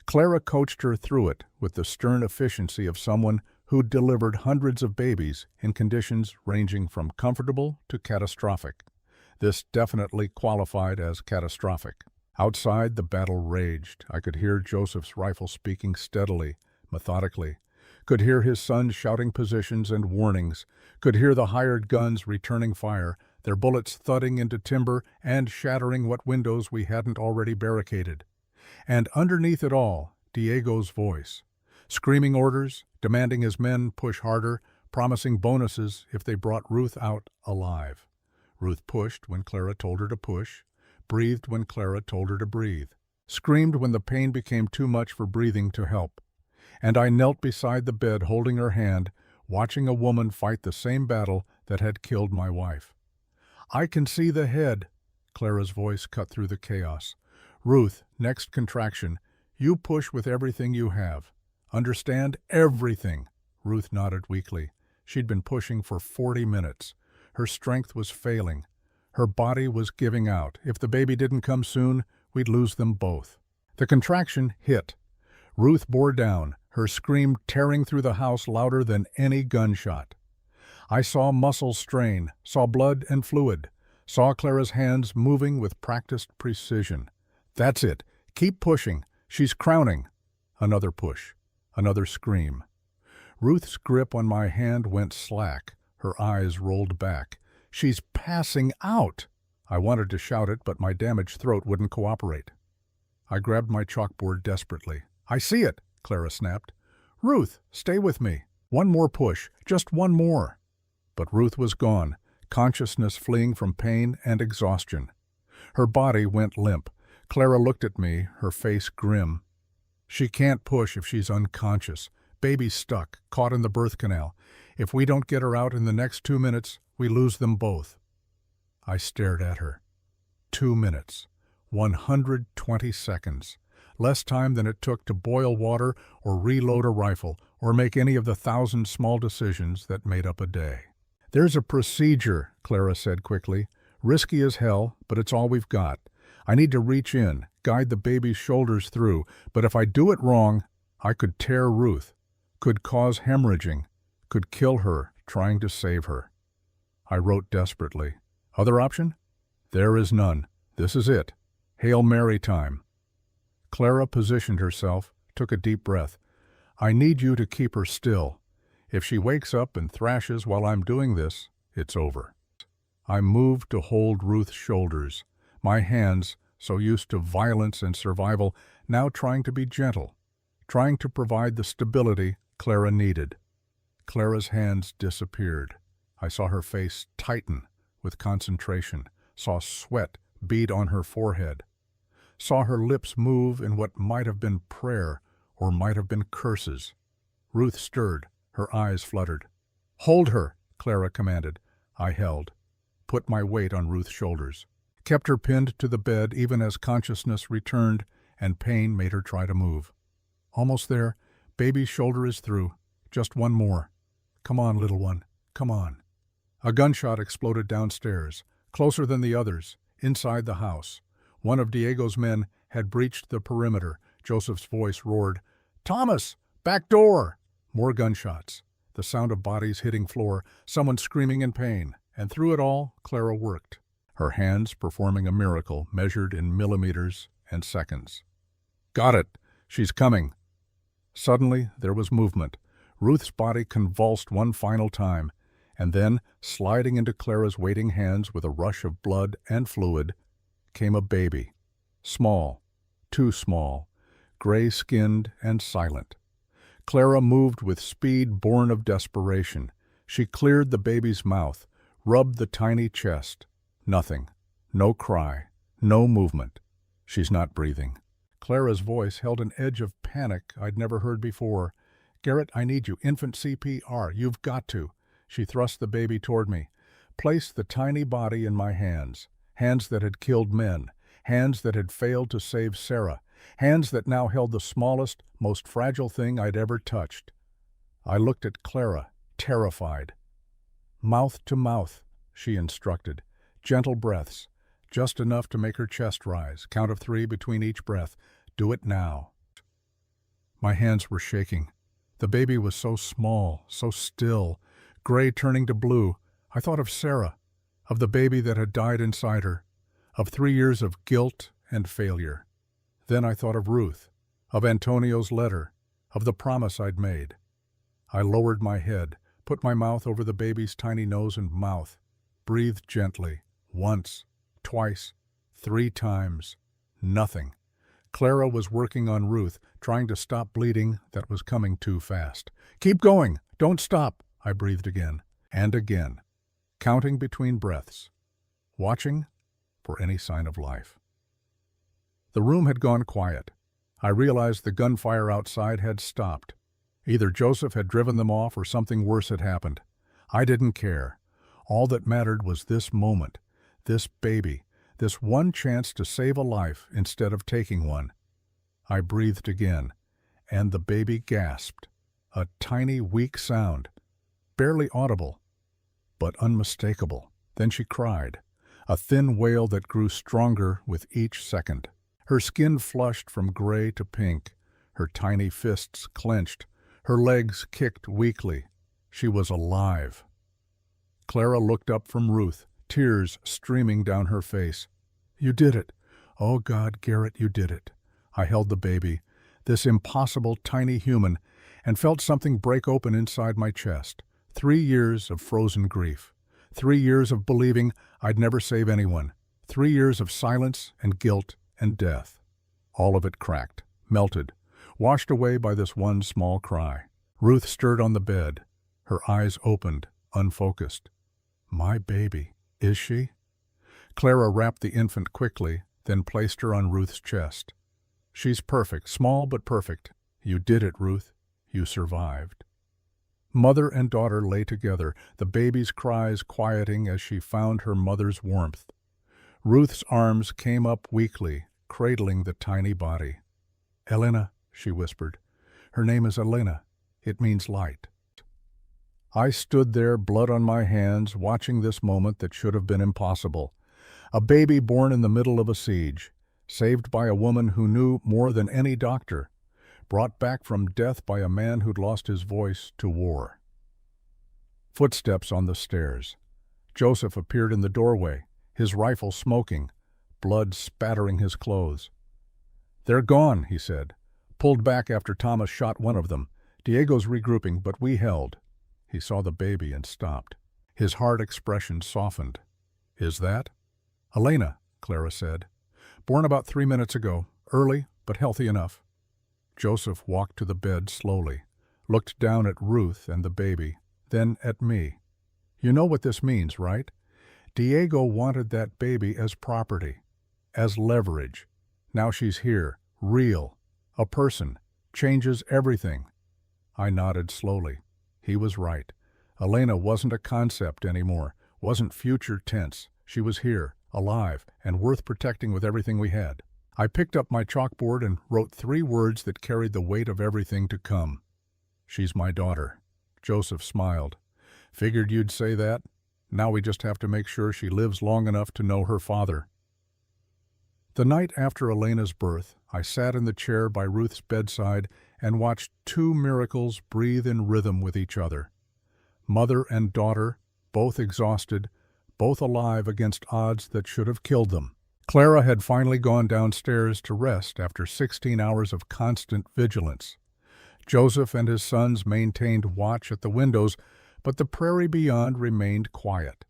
Clara coached her through it with the stern efficiency of someone who'd delivered hundreds of babies in conditions ranging from comfortable to catastrophic. This definitely qualified as catastrophic. Outside, the battle raged. I could hear Joseph's rifle speaking steadily, methodically. Could hear his sons shouting positions and warnings. Could hear the hired guns returning fire, their bullets thudding into timber and shattering what windows we hadn't already barricaded. And underneath it all, Diego's voice, screaming orders, demanding his men push harder, promising bonuses if they brought Ruth out alive. Ruth pushed when Clara told her to push, breathed when Clara told her to breathe, screamed when the pain became too much for breathing to help. And I knelt beside the bed holding her hand, watching a woman fight the same battle that had killed my wife. "I can see the head," Clara's voice cut through the chaos. "Ruth, next contraction, you push with everything you have. Understand? Everything." Ruth nodded weakly. She'd been pushing for 40 minutes. Her strength was failing. Her body was giving out. If the baby didn't come soon, we'd lose them both. The contraction hit. Ruth bore down, her scream tearing through the house louder than any gunshot. I saw muscles strain, saw blood and fluid, saw Clara's hands moving with practiced precision. "That's it. Keep pushing. She's crowning." Another push. Another scream. Ruth's grip on my hand went slack. Her eyes rolled back. "She's passing out!" I wanted to shout it, but my damaged throat wouldn't cooperate. I grabbed my chalkboard desperately. "I see it," Clara snapped. "Ruth, stay with me. One more push. Just one more." But Ruth was gone, consciousness fleeing from pain and exhaustion. Her body went limp. Clara looked at me, her face grim. "She can't push if she's unconscious. Baby's stuck, caught in the birth canal. If we don't get her out in the next 2 minutes, we lose them both." I stared at her. 2 minutes. 120 seconds. Less time than it took to boil water or reload a rifle or make any of the 1,000 small decisions that made up a day. "There's a procedure," Clara said quickly. "Risky as hell, but it's all we've got. I need to reach in, guide the baby's shoulders through, but if I do it wrong, I could tear Ruth, could cause hemorrhaging, could kill her trying to save her." I wrote desperately. "Other option?" "There is none. This is it. Hail Mary time." Clara positioned herself, took a deep breath. "I need you to keep her still. If she wakes up and thrashes while I'm doing this, it's over." I moved to hold Ruth's shoulders, my hands, so used to violence and survival, now trying to be gentle, trying to provide the stability Clara needed. Clara's hands disappeared. I saw her face tighten with concentration, saw sweat bead on her forehead, saw her lips move in what might have been prayer or might have been curses. Ruth stirred, her eyes fluttered. "Hold her," Clara commanded. I held, put my weight on Ruth's shoulders, kept her pinned to the bed even as consciousness returned and pain made her try to move. "Almost there. Baby's shoulder is through. Just one more. Come on, little one. Come on." A gunshot exploded downstairs, closer than the others, inside the house. One of Diego's men had breached the perimeter. Joseph's voice roared, "Thomas, back door!" More gunshots, the sound of bodies hitting floor, someone screaming in pain. And through it all, Clara worked, her hands performing a miracle measured in millimeters and seconds. "Got it. She's coming." Suddenly, there was movement. Ruth's body convulsed one final time, and then, sliding into Clara's waiting hands with a rush of blood and fluid, came a baby. Small, too small, gray-skinned and silent. Clara moved with speed born of desperation. She cleared the baby's mouth, rubbed the tiny chest. Nothing. No cry. No movement. "She's not breathing." Clara's voice held an edge of panic I'd never heard before. "Garrett, I need you. Infant CPR. You've got to." She thrust the baby toward me. Placed the tiny body in my hands. Hands that had killed men. Hands that had failed to save Sarah. Hands that now held the smallest, most fragile thing I'd ever touched. I looked at Clara, terrified. "Mouth to mouth," she instructed. "Gentle breaths. Just enough to make her chest rise. Count of 3 between each breath. Do it now." My hands were shaking. The baby was so small, so still, gray turning to blue. I thought of Sarah, of the baby that had died inside her, of 3 years of guilt and failure. Then I thought of Ruth, of Antonio's letter, of the promise I'd made. I lowered my head, put my mouth over the baby's tiny nose and mouth, breathed gently, once, twice, 3 times. Nothing. Clara was working on Ruth, trying to stop bleeding that was coming too fast. "Keep going! Don't stop!" I breathed again and again, counting between breaths, watching for any sign of life. The room had gone quiet. I realized the gunfire outside had stopped. Either Joseph had driven them off or something worse had happened. I didn't care. All that mattered was this moment, this baby, this one chance to save a life instead of taking one. I breathed again, and the baby gasped, a tiny, weak sound, barely audible, but unmistakable. Then she cried, a thin wail that grew stronger with each second. Her skin flushed from gray to pink, her tiny fists clenched, her legs kicked weakly. She was alive. Clara looked up from Ruth, tears streaming down her face. "You did it. Oh God, Garrett, you did it." I held the baby, this impossible tiny human, and felt something break open inside my chest. 3 years of frozen grief. 3 years of believing I'd never save anyone. 3 years of silence and guilt and death. All of it cracked, melted, washed away by this one small cry. Ruth stirred on the bed. Her eyes opened, unfocused. My baby, is she? Clara wrapped the infant quickly, then placed her on Ruth's chest. "She's perfect, small but perfect. You did it, Ruth. You survived." Mother and daughter lay together, the baby's cries quieting as she found her mother's warmth. Ruth's arms came up weakly, cradling the tiny body. "Elena," she whispered. "Her name is Elena. It means light." I stood there, blood on my hands, watching this moment that should have been impossible. A baby born in the middle of a siege, saved by a woman who knew more than any doctor, brought back from death by a man who'd lost his voice to war. Footsteps on the stairs. Joseph appeared in the doorway, his rifle smoking, blood spattering his clothes. "They're gone," he said. "Pulled back after Thomas shot one of them. Diego's regrouping, but we held." He saw the baby and stopped. His hard expression softened. "Is that?" "Elena," Clara said. "Born about 3 minutes ago. Early, but healthy enough." Joseph walked to the bed slowly, looked down at Ruth and the baby, then at me. "You know what this means, right? Diego wanted that baby as property, as leverage. Now she's here, real, a person, changes everything." I nodded slowly. He was right. Elena wasn't a concept anymore, wasn't future tense. She was here, alive, and worth protecting with everything we had. I picked up my chalkboard and wrote 3 words that carried the weight of everything to come. "She's my daughter." Joseph smiled. "Figured you'd say that. Now we just have to make sure she lives long enough to know her father." The night after Elena's birth, I sat in the chair by Ruth's bedside and watched 2 miracles breathe in rhythm with each other. Mother and daughter, both exhausted, both alive against odds that should have killed them. Clara had finally gone downstairs to rest after 16 hours of constant vigilance. Joseph and his sons maintained watch at the windows, but the prairie beyond remained quiet.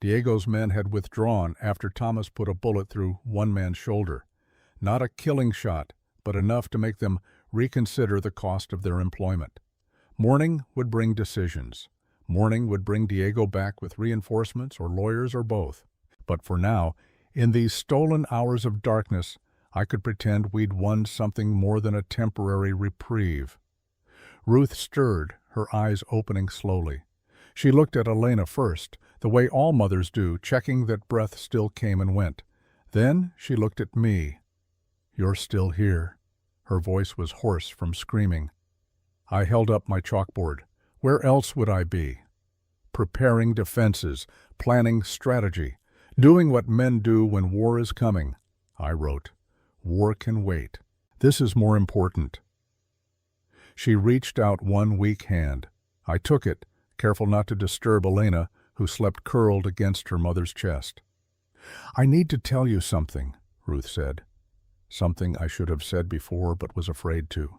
Diego's men had withdrawn after Thomas put a bullet through one man's shoulder. Not a killing shot, but enough to make them reconsider the cost of their employment. Morning would bring decisions. Morning would bring Diego back with reinforcements or lawyers or both. But for now, in these stolen hours of darkness, I could pretend we'd won something more than a temporary reprieve. Ruth stirred, her eyes opening slowly. She looked at Elena first, the way all mothers do, checking that breath still came and went. Then she looked at me. "You're still here." Her voice was hoarse from screaming. I held up my chalkboard. Where else would I be? Preparing defenses, planning strategy, doing what men do when war is coming. I wrote, "War can wait. This is more important." She reached out one weak hand. I took it, careful not to disturb Elena, who slept curled against her mother's chest. "I need to tell you something," Ruth said. Something I should have said before but was afraid to.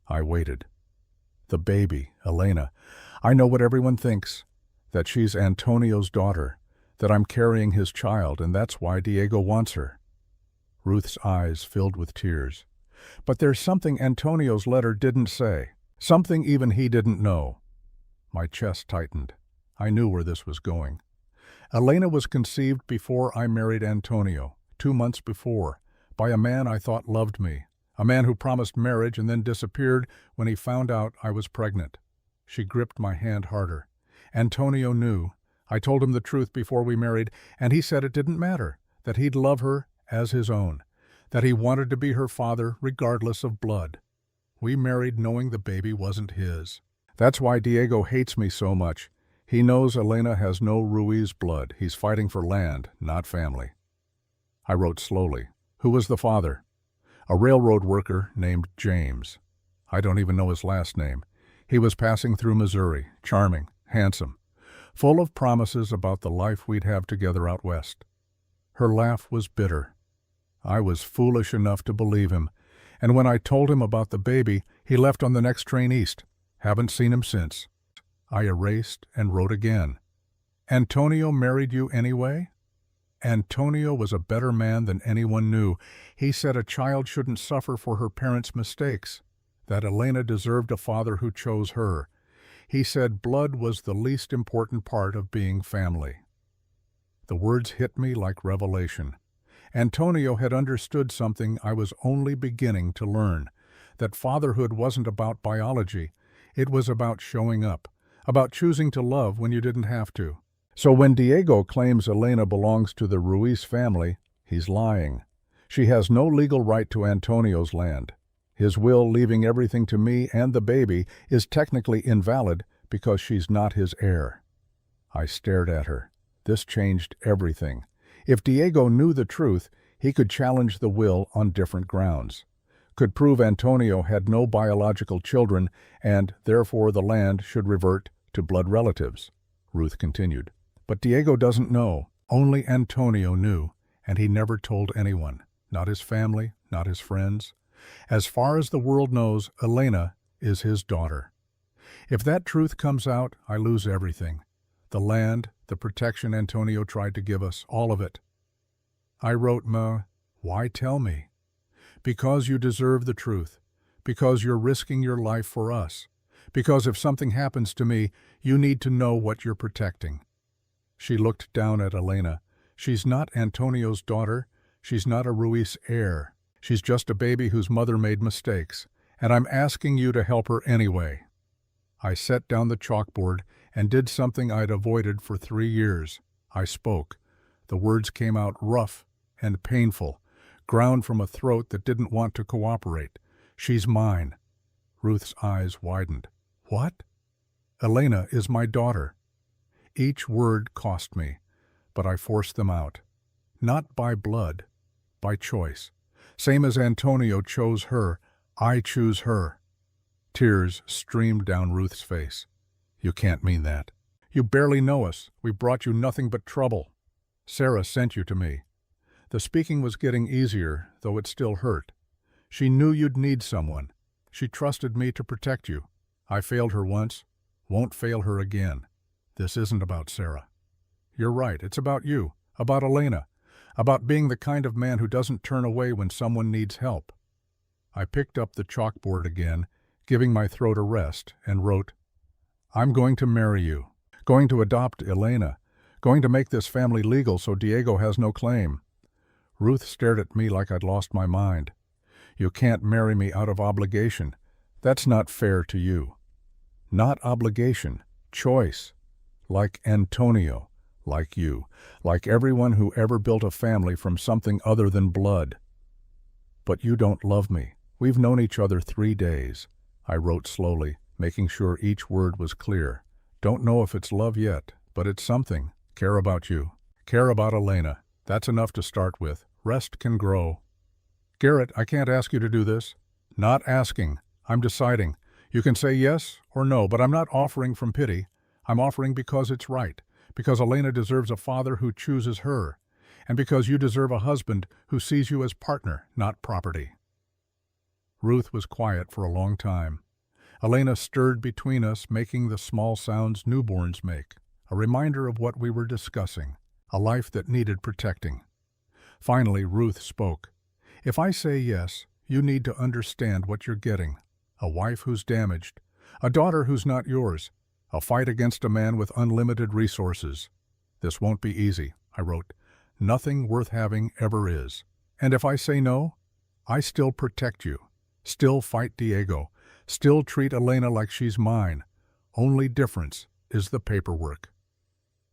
I waited. "The baby, Elena. I know what everyone thinks, that she's Antonio's daughter, that I'm carrying his child, and that's why Diego wants her." Ruth's eyes filled with tears. "But there's something Antonio's letter didn't say, something even he didn't know." My chest tightened. I knew where this was going. Elena was conceived before I married Antonio, 2 months before, by a man I thought loved me, a man who promised marriage and then disappeared when he found out I was pregnant. She gripped my hand harder. "Antonio knew. I told him the truth before we married, and he said it didn't matter, that he'd love her as his own, that he wanted to be her father regardless of blood. We married knowing the baby wasn't his. That's why Diego hates me so much. He knows Elena has no Ruiz blood. He's fighting for land, not family." I wrote slowly. "Who was the father?" "A railroad worker named James. I don't even know his last name. He was passing through Missouri, charming, handsome, full of promises about the life we'd have together out west." Her laugh was bitter. "I was foolish enough to believe him, and when I told him about the baby, he left on the next train east. Haven't seen him since." I erased and wrote again. "Antonio married you anyway?" "Antonio was a better man than anyone knew. He said a child shouldn't suffer for her parents' mistakes, that Elena deserved a father who chose her. He said blood was the least important part of being family." The words hit me like revelation. Antonio had understood something I was only beginning to learn, that fatherhood wasn't about biology. It was about showing up, about choosing to love when you didn't have to. So when Diego claims Elena belongs to the Ruiz family, he's lying. She has no legal right to Antonio's land. His will leaving everything to me and the baby is technically invalid because she's not his heir. I stared at her. This changed everything. If Diego knew the truth, he could challenge the will on different grounds, could prove Antonio had no biological children and, therefore, the land should revert to blood relatives. Ruth continued. "But Diego doesn't know. Only Antonio knew, and he never told anyone. Not his family, not his friends. As far as the world knows, Elena is his daughter. If that truth comes out, I lose everything. The land, the protection Antonio tried to give us, all of it." I wrote, "Why tell me?" "Because you deserve the truth. Because you're risking your life for us. Because if something happens to me, you need to know what you're protecting." She looked down at Elena. "She's not Antonio's daughter. She's not a Ruiz heir. She's just a baby whose mother made mistakes, and I'm asking you to help her anyway." I set down the chalkboard and did something I'd avoided for 3 years. I spoke. The words came out rough and painful, ground from a throat that didn't want to cooperate. "She's mine." Ruth's eyes widened. "What?" "Elena is my daughter." Each word cost me, but I forced them out. Not by blood, by choice. Same as Antonio chose her, I choose her. Tears streamed down Ruth's face. "You can't mean that. You barely know us. We brought you nothing but trouble. Sarah sent you to me." The speaking was getting easier, though it still hurt. "She knew you'd need someone. She trusted me to protect you. I failed her once, won't fail her again. This isn't about Sarah." "You're right. It's about you, about Elena, about being the kind of man who doesn't turn away when someone needs help." I picked up the chalkboard again, giving my throat a rest, and wrote, "I'm going to marry you, going to adopt Elena, going to make this family legal so Diego has no claim." Ruth stared at me like I'd lost my mind. "You can't marry me out of obligation. That's not fair to you." "Not obligation, choice. Like Antonio, like you, like everyone who ever built a family from something other than blood." "But you don't love me. We've known each other 3 days." I wrote slowly, making sure each word was clear. "Don't know if it's love yet, but it's something. Care about you. Care about Elena. That's enough to start with. Rest can grow." "Garrett, I can't ask you to do this." "Not asking. I'm deciding. You can say yes or no, but I'm not offering from pity. I'm offering because it's right, because Elena deserves a father who chooses her, and because you deserve a husband who sees you as partner, not property." Ruth was quiet for a long time. Elena stirred between us, making the small sounds newborns make, a reminder of what we were discussing, a life that needed protecting. Finally, Ruth spoke. "If I say yes, you need to understand what you're getting. A wife who's damaged, a daughter who's not yours, a fight against a man with unlimited resources. This won't be easy," I wrote. "Nothing worth having ever is. And if I say no, I still protect you, still fight Diego, still treat Elena like she's mine. Only difference is the paperwork."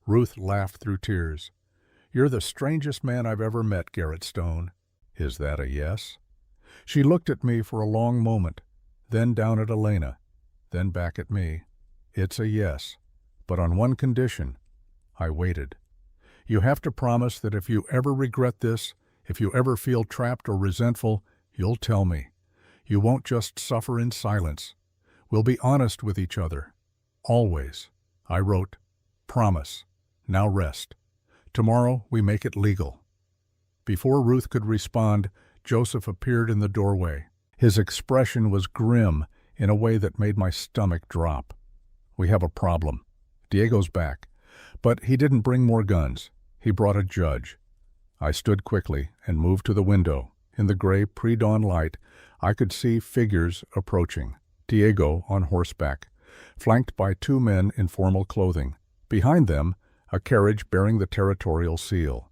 Ruth laughed through tears. "You're the strangest man I've ever met, Garrett Stone. Is that a yes?" She looked at me for a long moment, then down at Elena, then back at me. "It's a yes, but on one condition." I waited. "You have to promise that if you ever regret this, if you ever feel trapped or resentful, you'll tell me. You won't just suffer in silence. We'll be honest with each other. Always." I wrote, "Promise. Now rest. Tomorrow we make it legal." Before Ruth could respond, Joseph appeared in the doorway. His expression was grim in a way that made my stomach drop. "We have a problem. Diego's back. But he didn't bring more guns. He brought a judge." I stood quickly and moved to the window. In the gray pre-dawn light, I could see figures approaching. Diego on horseback, flanked by two men in formal clothing. Behind them, a carriage bearing the territorial seal.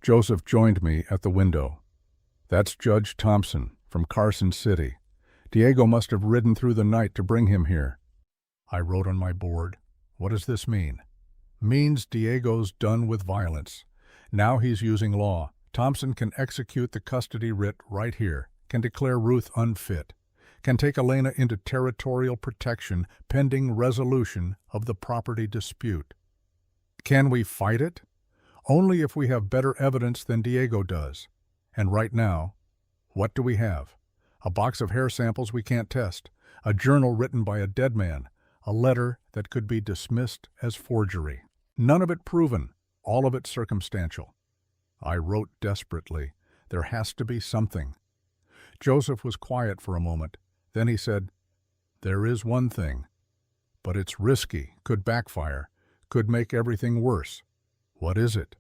Joseph joined me at the window. "That's Judge Thompson from Carson City. Diego must have ridden through the night to bring him here." I wrote on my board, "What does this mean?" "Means Diego's done with violence. Now he's using law. Thompson can execute the custody writ right here, can declare Ruth unfit, can take Elena into territorial protection pending resolution of the property dispute. Can we fight it? Only if we have better evidence than Diego does. And right now, what do we have? A box of hair samples we can't test, a journal written by a dead man, a letter that could be dismissed as forgery. None of it proven, all of it circumstantial." I wrote desperately, "There has to be something." Joseph was quiet for a moment. Then he said, "There is one thing, but it's risky, could backfire, could make everything worse." "What is it?"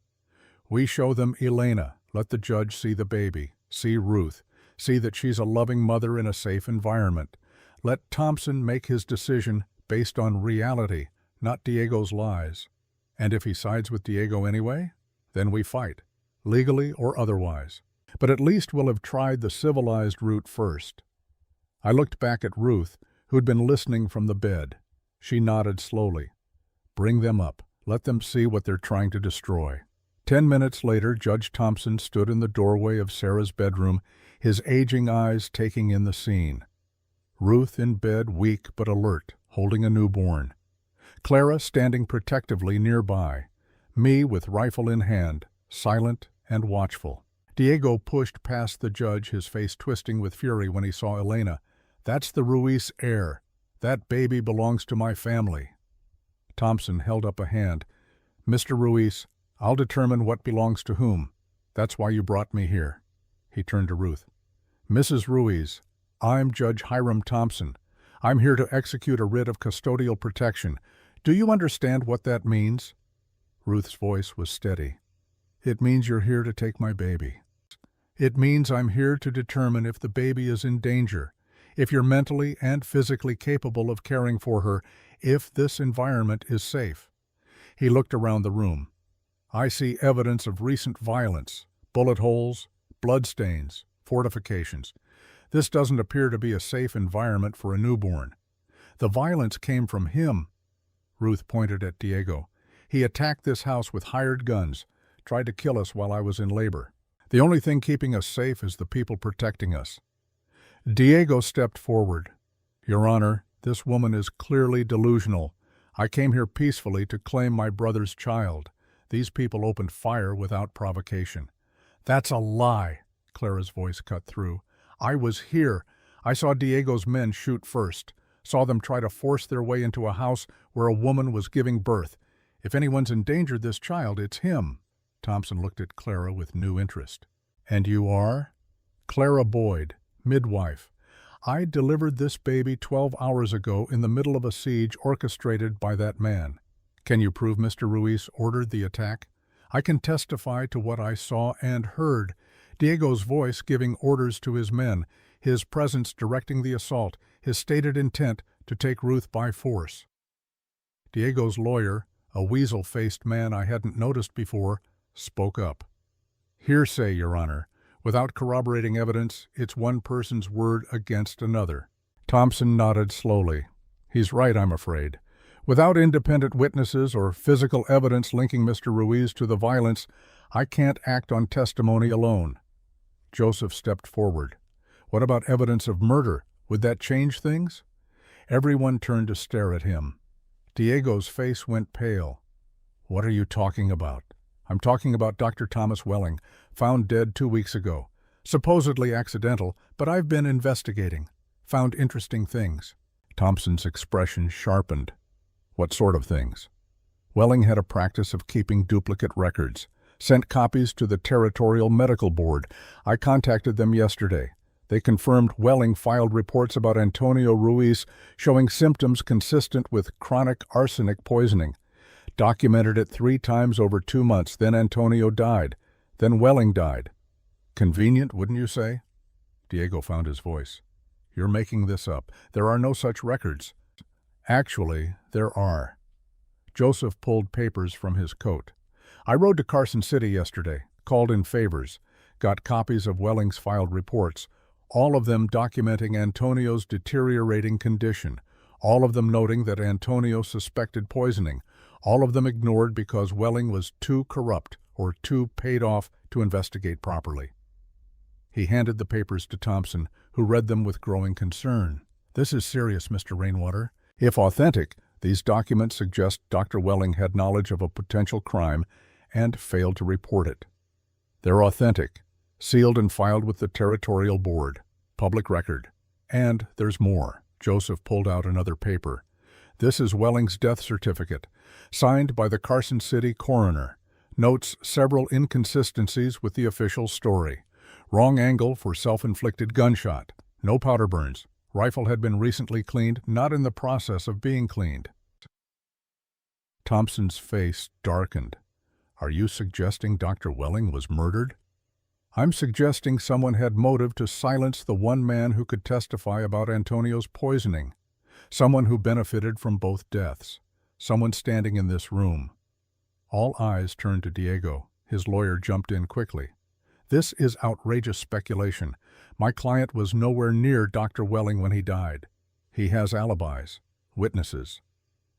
"We show them Elena, let the judge see the baby, see Ruth, see that she's a loving mother in a safe environment. Let Thompson make his decision based on reality, not Diego's lies. And if he sides with Diego anyway, then we fight, legally or otherwise. But at least we'll have tried the civilized route first." I looked back at Ruth, who'd been listening from the bed. She nodded slowly. "Bring them up. Let them see what they're trying to destroy." 10 minutes later, Judge Thompson stood in the doorway of Sarah's bedroom, his aging eyes taking in the scene. Ruth in bed, weak but alert, holding a newborn. Clara standing protectively nearby. Me with rifle in hand, silent and watchful. Diego pushed past the judge, his face twisting with fury when he saw Elena. "That's the Ruiz heir. That baby belongs to my family." Thompson held up a hand. "Mr. Ruiz, I'll determine what belongs to whom. That's why you brought me here." He turned to Ruth. "Mrs. Ruiz, I'm Judge Hiram Thompson. I'm here to execute a writ of custodial protection. Do you understand what that means?" Ruth's voice was steady. "It means you're here to take my baby. It means I'm here to determine if the baby is in danger, if you're mentally and physically capable of caring for her, if this environment is safe." He looked around the room. "I see evidence of recent violence, bullet holes, bloodstains, fortifications. This doesn't appear to be a safe environment for a newborn. The violence came from him." Ruth pointed at Diego. "He attacked this house with hired guns, tried to kill us while I was in labor. The only thing keeping us safe is the people protecting us." Diego stepped forward. "Your Honor, this woman is clearly delusional. I came here peacefully to claim my brother's child. These people opened fire without provocation." "That's a lie," Clara's voice cut through. "I was here. I saw Diego's men shoot first. Saw them try to force their way into a house where a woman was giving birth. If anyone's endangered this child, it's him." Thompson looked at Clara with new interest. "And you are?" "Clara Boyd, midwife. I delivered this baby 12 hours ago in the middle of a siege orchestrated by that man." "Can you prove Mr. Ruiz ordered the attack?" "I can testify to what I saw and heard. Diego's voice giving orders to his men, his presence directing the assault, his stated intent to take Ruth by force." Diego's lawyer, a weasel-faced man I hadn't noticed before, spoke up. "Hearsay, Your Honor. Without corroborating evidence, it's one person's word against another." Thompson nodded slowly. "He's right, I'm afraid. Without independent witnesses or physical evidence linking Mr. Ruiz to the violence, I can't act on testimony alone." Joseph stepped forward. "What about evidence of murder? Would that change things?" Everyone turned to stare at him. Diego's face went pale. "What are you talking about?" "I'm talking about Dr. Thomas Welling, found dead 2 weeks ago. Supposedly accidental, but I've been investigating. Found interesting things." Thompson's expression sharpened. "What sort of things?" "Welling had a practice of keeping duplicate records. Sent copies to the Territorial Medical Board. I contacted them yesterday. They confirmed Welling filed reports about Antonio Ruiz showing symptoms consistent with chronic arsenic poisoning. Documented it 3 times over 2 months. Then Antonio died. Then Welling died. Convenient, wouldn't you say?" Diego found his voice. "You're making this up. There are no such records." "Actually, there are." Joseph pulled papers from his coat. "I rode to Carson City yesterday, called in favors, got copies of Welling's filed reports, all of them documenting Antonio's deteriorating condition, all of them noting that Antonio suspected poisoning, all of them ignored because Welling was too corrupt or too paid off to investigate properly." He handed the papers to Thompson, who read them with growing concern. "This is serious, Mr. Rainwater. If authentic, these documents suggest Dr. Welling had knowledge of a potential crime and failed to report it. They're authentic, sealed and filed with the Territorial Board, public record. And there's more." Joseph pulled out another paper. "This is Welling's death certificate, signed by the Carson City coroner. Notes several inconsistencies with the official story. Wrong angle for self-inflicted gunshot. No powder burns. Rifle had been recently cleaned, not in the process of being cleaned." Thompson's face darkened. "Are you suggesting Dr. Welling was murdered?" "I'm suggesting someone had motive to silence the one man who could testify about Antonio's poisoning. Someone who benefited from both deaths. Someone standing in this room." All eyes turned to Diego. His lawyer jumped in quickly. "This is outrageous speculation. My client was nowhere near Dr. Welling when he died. He has alibis, witnesses.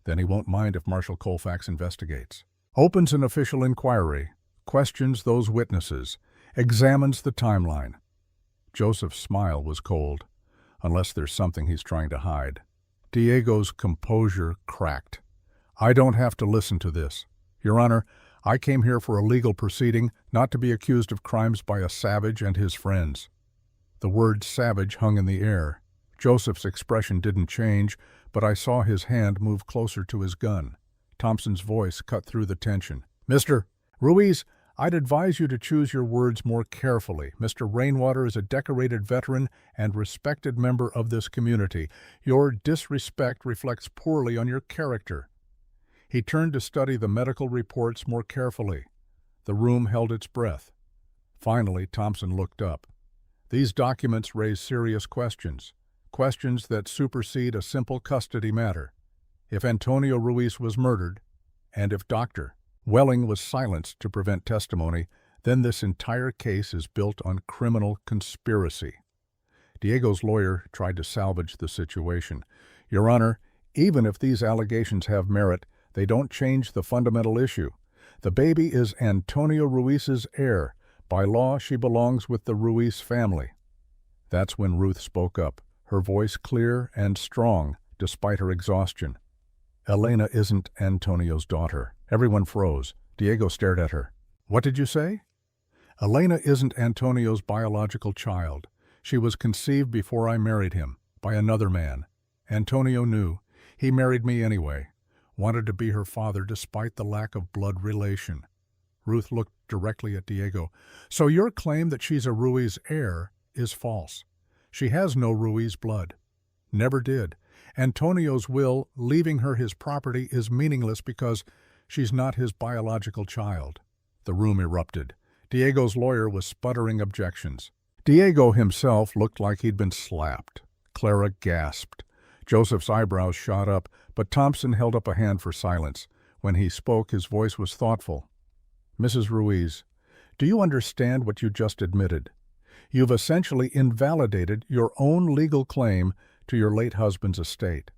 Then he won't mind if Marshal Colfax investigates. Opens an official inquiry, questions those witnesses, examines the timeline." Joseph's smile was cold. "Unless there's something he's trying to hide." Diego's composure cracked. "I don't have to listen to this. Your Honor, I came here for a legal proceeding, not to be accused of crimes by a savage and his friends." The word savage hung in the air. Joseph's expression didn't change, but I saw his hand move closer to his gun. Thompson's voice cut through the tension. "Mr. Ruiz, I'd advise you to choose your words more carefully. Mr. Rainwater is a decorated veteran and respected member of this community. Your disrespect reflects poorly on your character." He turned to study the medical reports more carefully. The room held its breath. Finally, Thompson looked up. "These documents raise serious questions, questions that supersede a simple custody matter. If Antonio Ruiz was murdered, and if Dr. Welling was silenced to prevent testimony, then this entire case is built on criminal conspiracy." Diego's lawyer tried to salvage the situation. "Your Honor, even if these allegations have merit, they don't change the fundamental issue. The baby is Antonio Ruiz's heir. By law, she belongs with the Ruiz family." That's when Ruth spoke up, her voice clear and strong, despite her exhaustion. "Elena isn't Antonio's daughter." Everyone froze. Diego stared at her. "What did you say?" "Elena isn't Antonio's biological child. She was conceived before I married him, by another man. Antonio knew. He married me anyway. Wanted to be her father despite the lack of blood relation. Ruth looked directly at Diego. So your claim that she's a Ruiz heir is false. She has no Ruiz blood. Never did. Antonio's will, leaving her his property, is meaningless because she's not his biological child. The room erupted. Diego's lawyer was sputtering objections. Diego himself looked like he'd been slapped. Clara gasped. Joseph's eyebrows shot up, but Thompson held up a hand for silence. When he spoke, his voice was thoughtful. Mrs. Ruiz, do you understand what you just admitted? You've essentially invalidated your own legal claim to your late husband's estate.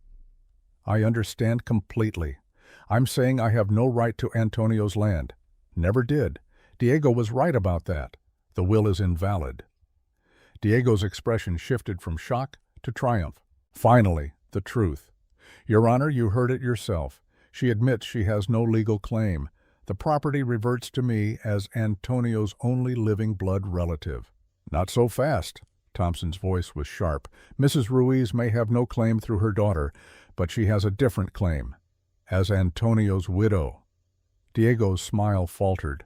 I understand completely. I'm saying I have no right to Antonio's land. Never did. Diego was right about that. The will is invalid. Diego's expression shifted from shock to triumph. Finally, the truth. Your Honor, you heard it yourself. She admits she has no legal claim. The property reverts to me as Antonio's only living blood relative. Not so fast. Thompson's voice was sharp. Mrs. Ruiz may have no claim through her daughter, but she has a different claim. As Antonio's widow. Diego's smile faltered.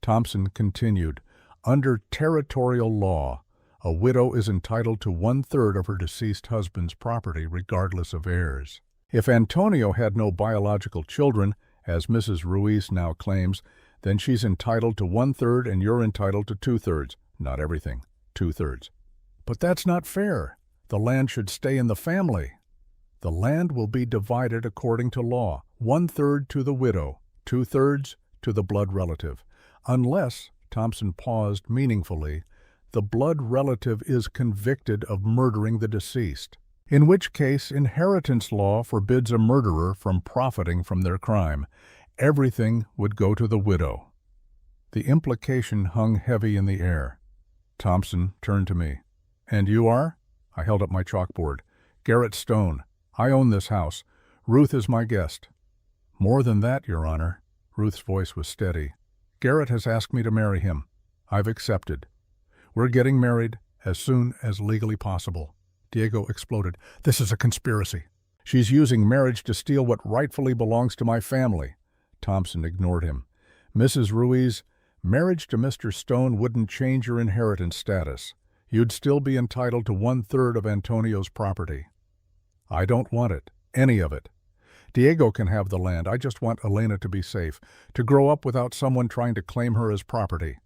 Thompson continued, under territorial law, a widow is entitled to 1/3 of her deceased husband's property regardless of heirs. If Antonio had no biological children, as Mrs. Ruiz now claims, then she's entitled to 1/3 and you're entitled to 2/3. Not everything, 2/3. But that's not fair. The land should stay in the family. The land will be divided according to law, 1/3 to the widow, 2/3 to the blood relative. Unless, Thompson paused meaningfully, the blood relative is convicted of murdering the deceased, in which case inheritance law forbids a murderer from profiting from their crime. Everything would go to the widow. The implication hung heavy in the air. Thompson turned to me. And you are? I held up my chalkboard. Garrett Stone. I own this house. Ruth is my guest. More than that, Your Honor. Ruth's voice was steady. Garrett has asked me to marry him. I've accepted. We're getting married as soon as legally possible. Diego exploded. This is a conspiracy. She's using marriage to steal what rightfully belongs to my family. Thompson ignored him. Mrs. Ruiz, marriage to Mr. Stone wouldn't change your inheritance status. You'd still be entitled to 1/3 of Antonio's property. I don't want it, any of it. Diego can have the land. I just want Elena to be safe, to grow up without someone trying to claim her as property.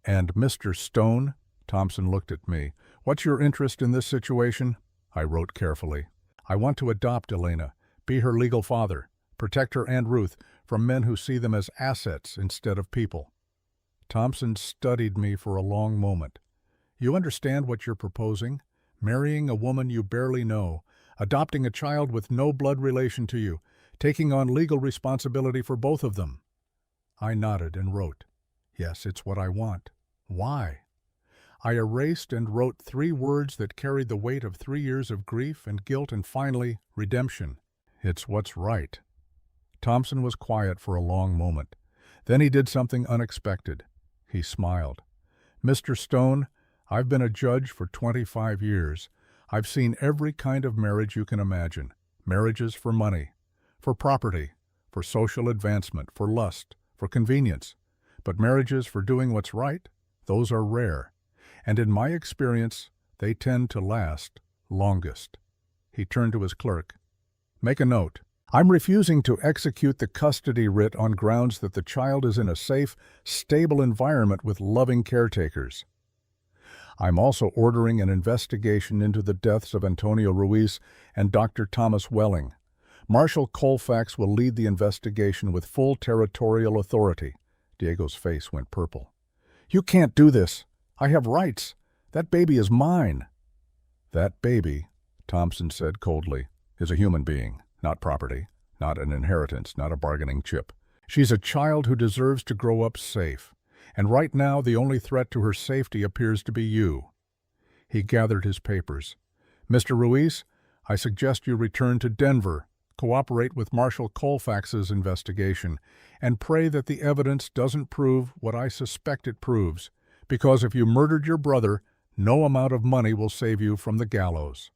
And Mr. Stone? Thompson looked at me. What's your interest in this situation? I wrote carefully. I want to adopt Elena, be her legal father, protect her and Ruth from men who see them as assets instead of people. Thompson studied me for a long moment. You understand what you're proposing? Marrying a woman you barely know, adopting a child with no blood relation to you, taking on legal responsibility for both of them. I nodded and wrote, yes, it's what I want. Why? I erased and wrote 3 words that carried the weight of 3 years of grief and guilt and finally, redemption. It's what's right. Thompson was quiet for a long moment. Then he did something unexpected. He smiled. Mr. Stone, I've been a judge for 25 years. I've seen every kind of marriage you can imagine. Marriages for money, for property, for social advancement, for lust, for convenience. But marriages for doing what's right, those are rare. And in my experience, they tend to last longest. He turned to his clerk. Make a note. I'm refusing to execute the custody writ on grounds that the child is in a safe, stable environment with loving caretakers. I'm also ordering an investigation into the deaths of Antonio Ruiz and Dr. Thomas Welling. Marshal Colfax will lead the investigation with full territorial authority. Diego's face went purple. You can't do this. I have rights. That baby is mine. That baby, Thompson said coldly, is a human being, not property, not an inheritance, not a bargaining chip. She's a child who deserves to grow up safe. And right now the only threat to her safety appears to be you. He gathered his papers. Mr. Ruiz, I suggest you return to Denver, cooperate with Marshal Colfax's investigation, and pray that the evidence doesn't prove what I suspect it proves, because if you murdered your brother, no amount of money will save you from the gallows.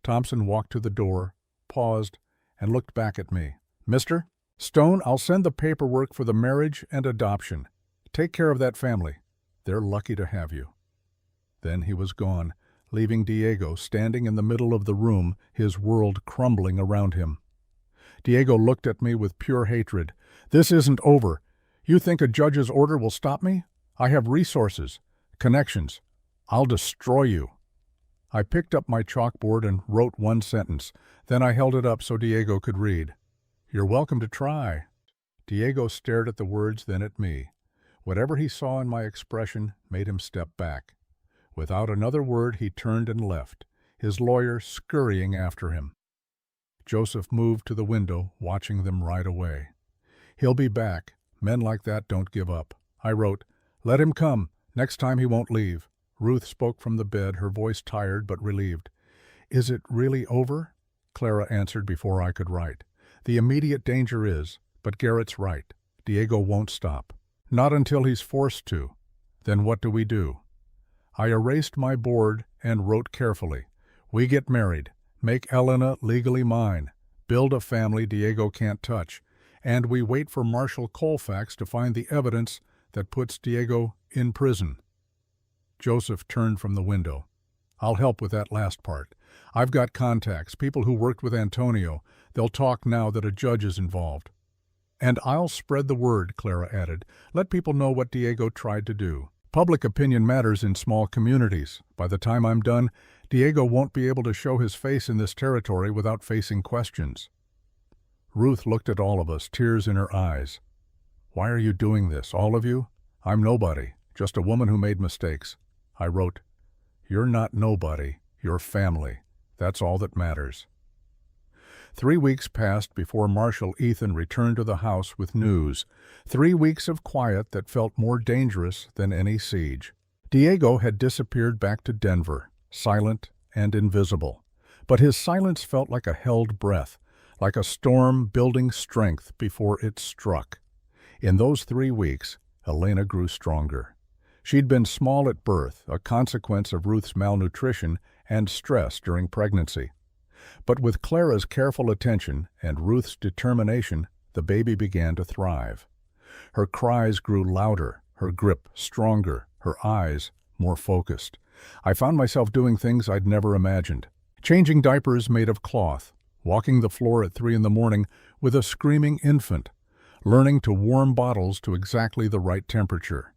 Thompson walked to the door, paused, and looked back at me. "Mister Stone, I'll send the paperwork for the marriage and adoption. Take care of that family. They're lucky to have you." Then he was gone, leaving Diego standing in the middle of the room, his world crumbling around him. Diego looked at me with pure hatred. "This isn't over. You think a judge's order will stop me? I have resources, connections. I'll destroy you." I picked up my chalkboard and wrote one sentence. Then I held it up so Diego could read. "You're welcome to try." Diego stared at the words, then at me. Whatever he saw in my expression made him step back. Without another word, he turned and left, his lawyer scurrying after him. Joseph moved to the window, watching them ride away. "He'll be back. Men like that don't give up." I wrote, "Let him come. Next time he won't leave." Ruth spoke from the bed, her voice tired but relieved. "Is it really over?" Clara answered before I could write. "The immediate danger is, but Garrett's right. Diego won't stop. Not until he's forced to. Then what do we do?" I erased my board and wrote carefully. "We get married, make Elena legally mine, build a family Diego can't touch, and we wait for Marshal Colfax to find the evidence that puts Diego in prison." Joseph turned from the window. "I'll help with that last part. I've got contacts, people who worked with Antonio. They'll talk now that a judge is involved." "And I'll spread the word," Clara added. "Let people know what Diego tried to do. Public opinion matters in small communities. By the time I'm done, Diego won't be able to show his face in this territory without facing questions." Ruth looked at all of us, tears in her eyes. "Why are you doing this, all of you? I'm nobody, just a woman who made mistakes." I wrote, "You're not nobody, you're family. That's all that matters." 3 weeks passed before Marshal Ethan returned to the house with news. 3 weeks of quiet that felt more dangerous than any siege. Diego had disappeared back to Denver, silent and invisible. But his silence felt like a held breath, like a storm building strength before it struck. In those 3 weeks, Elena grew stronger. She'd been small at birth, a consequence of Ruth's malnutrition and stress during pregnancy. But with Clara's careful attention and Ruth's determination, the baby began to thrive. Her cries grew louder, her grip stronger, her eyes more focused. I found myself doing things I'd never imagined. Changing diapers made of cloth, walking the floor at 3 a.m. with a screaming infant, learning to warm bottles to exactly the right temperature.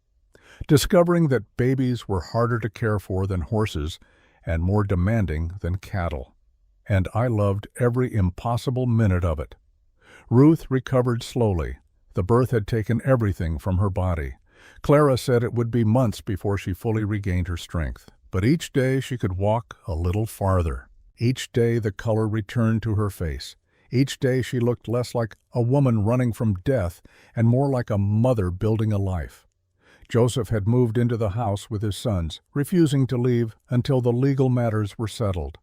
Discovering that babies were harder to care for than horses and more demanding than cattle. And I loved every impossible minute of it. Ruth recovered slowly. The birth had taken everything from her body. Clara said it would be months before she fully regained her strength. But each day she could walk a little farther. Each day the color returned to her face. Each day she looked less like a woman running from death and more like a mother building a life. Joseph had moved into the house with his sons, refusing to leave until the legal matters were settled.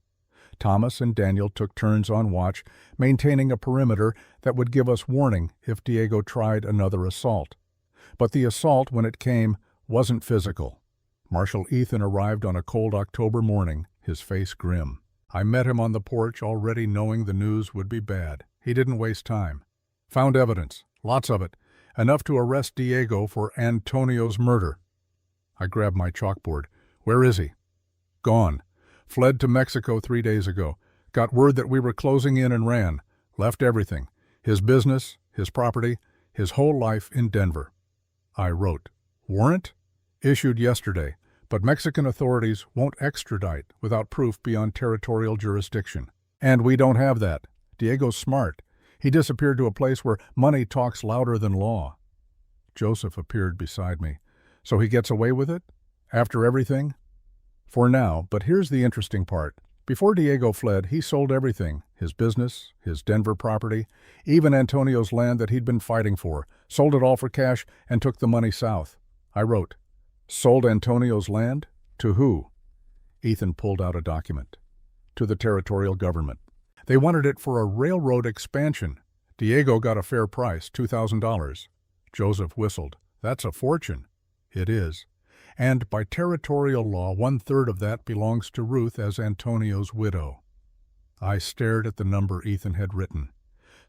Thomas and Daniel took turns on watch, maintaining a perimeter that would give us warning if Diego tried another assault. But the assault, when it came, wasn't physical. Marshal Ethan arrived on a cold October morning, his face grim. I met him on the porch, already knowing the news would be bad. He didn't waste time. "Found evidence, lots of it, enough to arrest Diego for Antonio's murder." I grabbed my chalkboard. "Where is he?" "Gone. Fled to Mexico 3 days ago. Got word that we were closing in and ran. Left everything. His business, his property, his whole life in Denver." I wrote, "Warrant? Issued yesterday, but Mexican authorities won't extradite without proof beyond territorial jurisdiction. And we don't have that. Diego's smart. He disappeared to a place where money talks louder than law." Joseph appeared beside me. "So he gets away with it? After everything?" "For now, but here's the interesting part. Before Diego fled, he sold everything, his business, his Denver property, even Antonio's land that he'd been fighting for, sold it all for cash and took the money south." I wrote, "Sold Antonio's land? To who?" Ethan pulled out a document. "To the territorial government. They wanted it for a railroad expansion. Diego got a fair price, $2,000. Joseph whistled. "That's a fortune." "It is. And by territorial law, 1/3 of that belongs to Ruth as Antonio's widow." I stared at the number Ethan had written.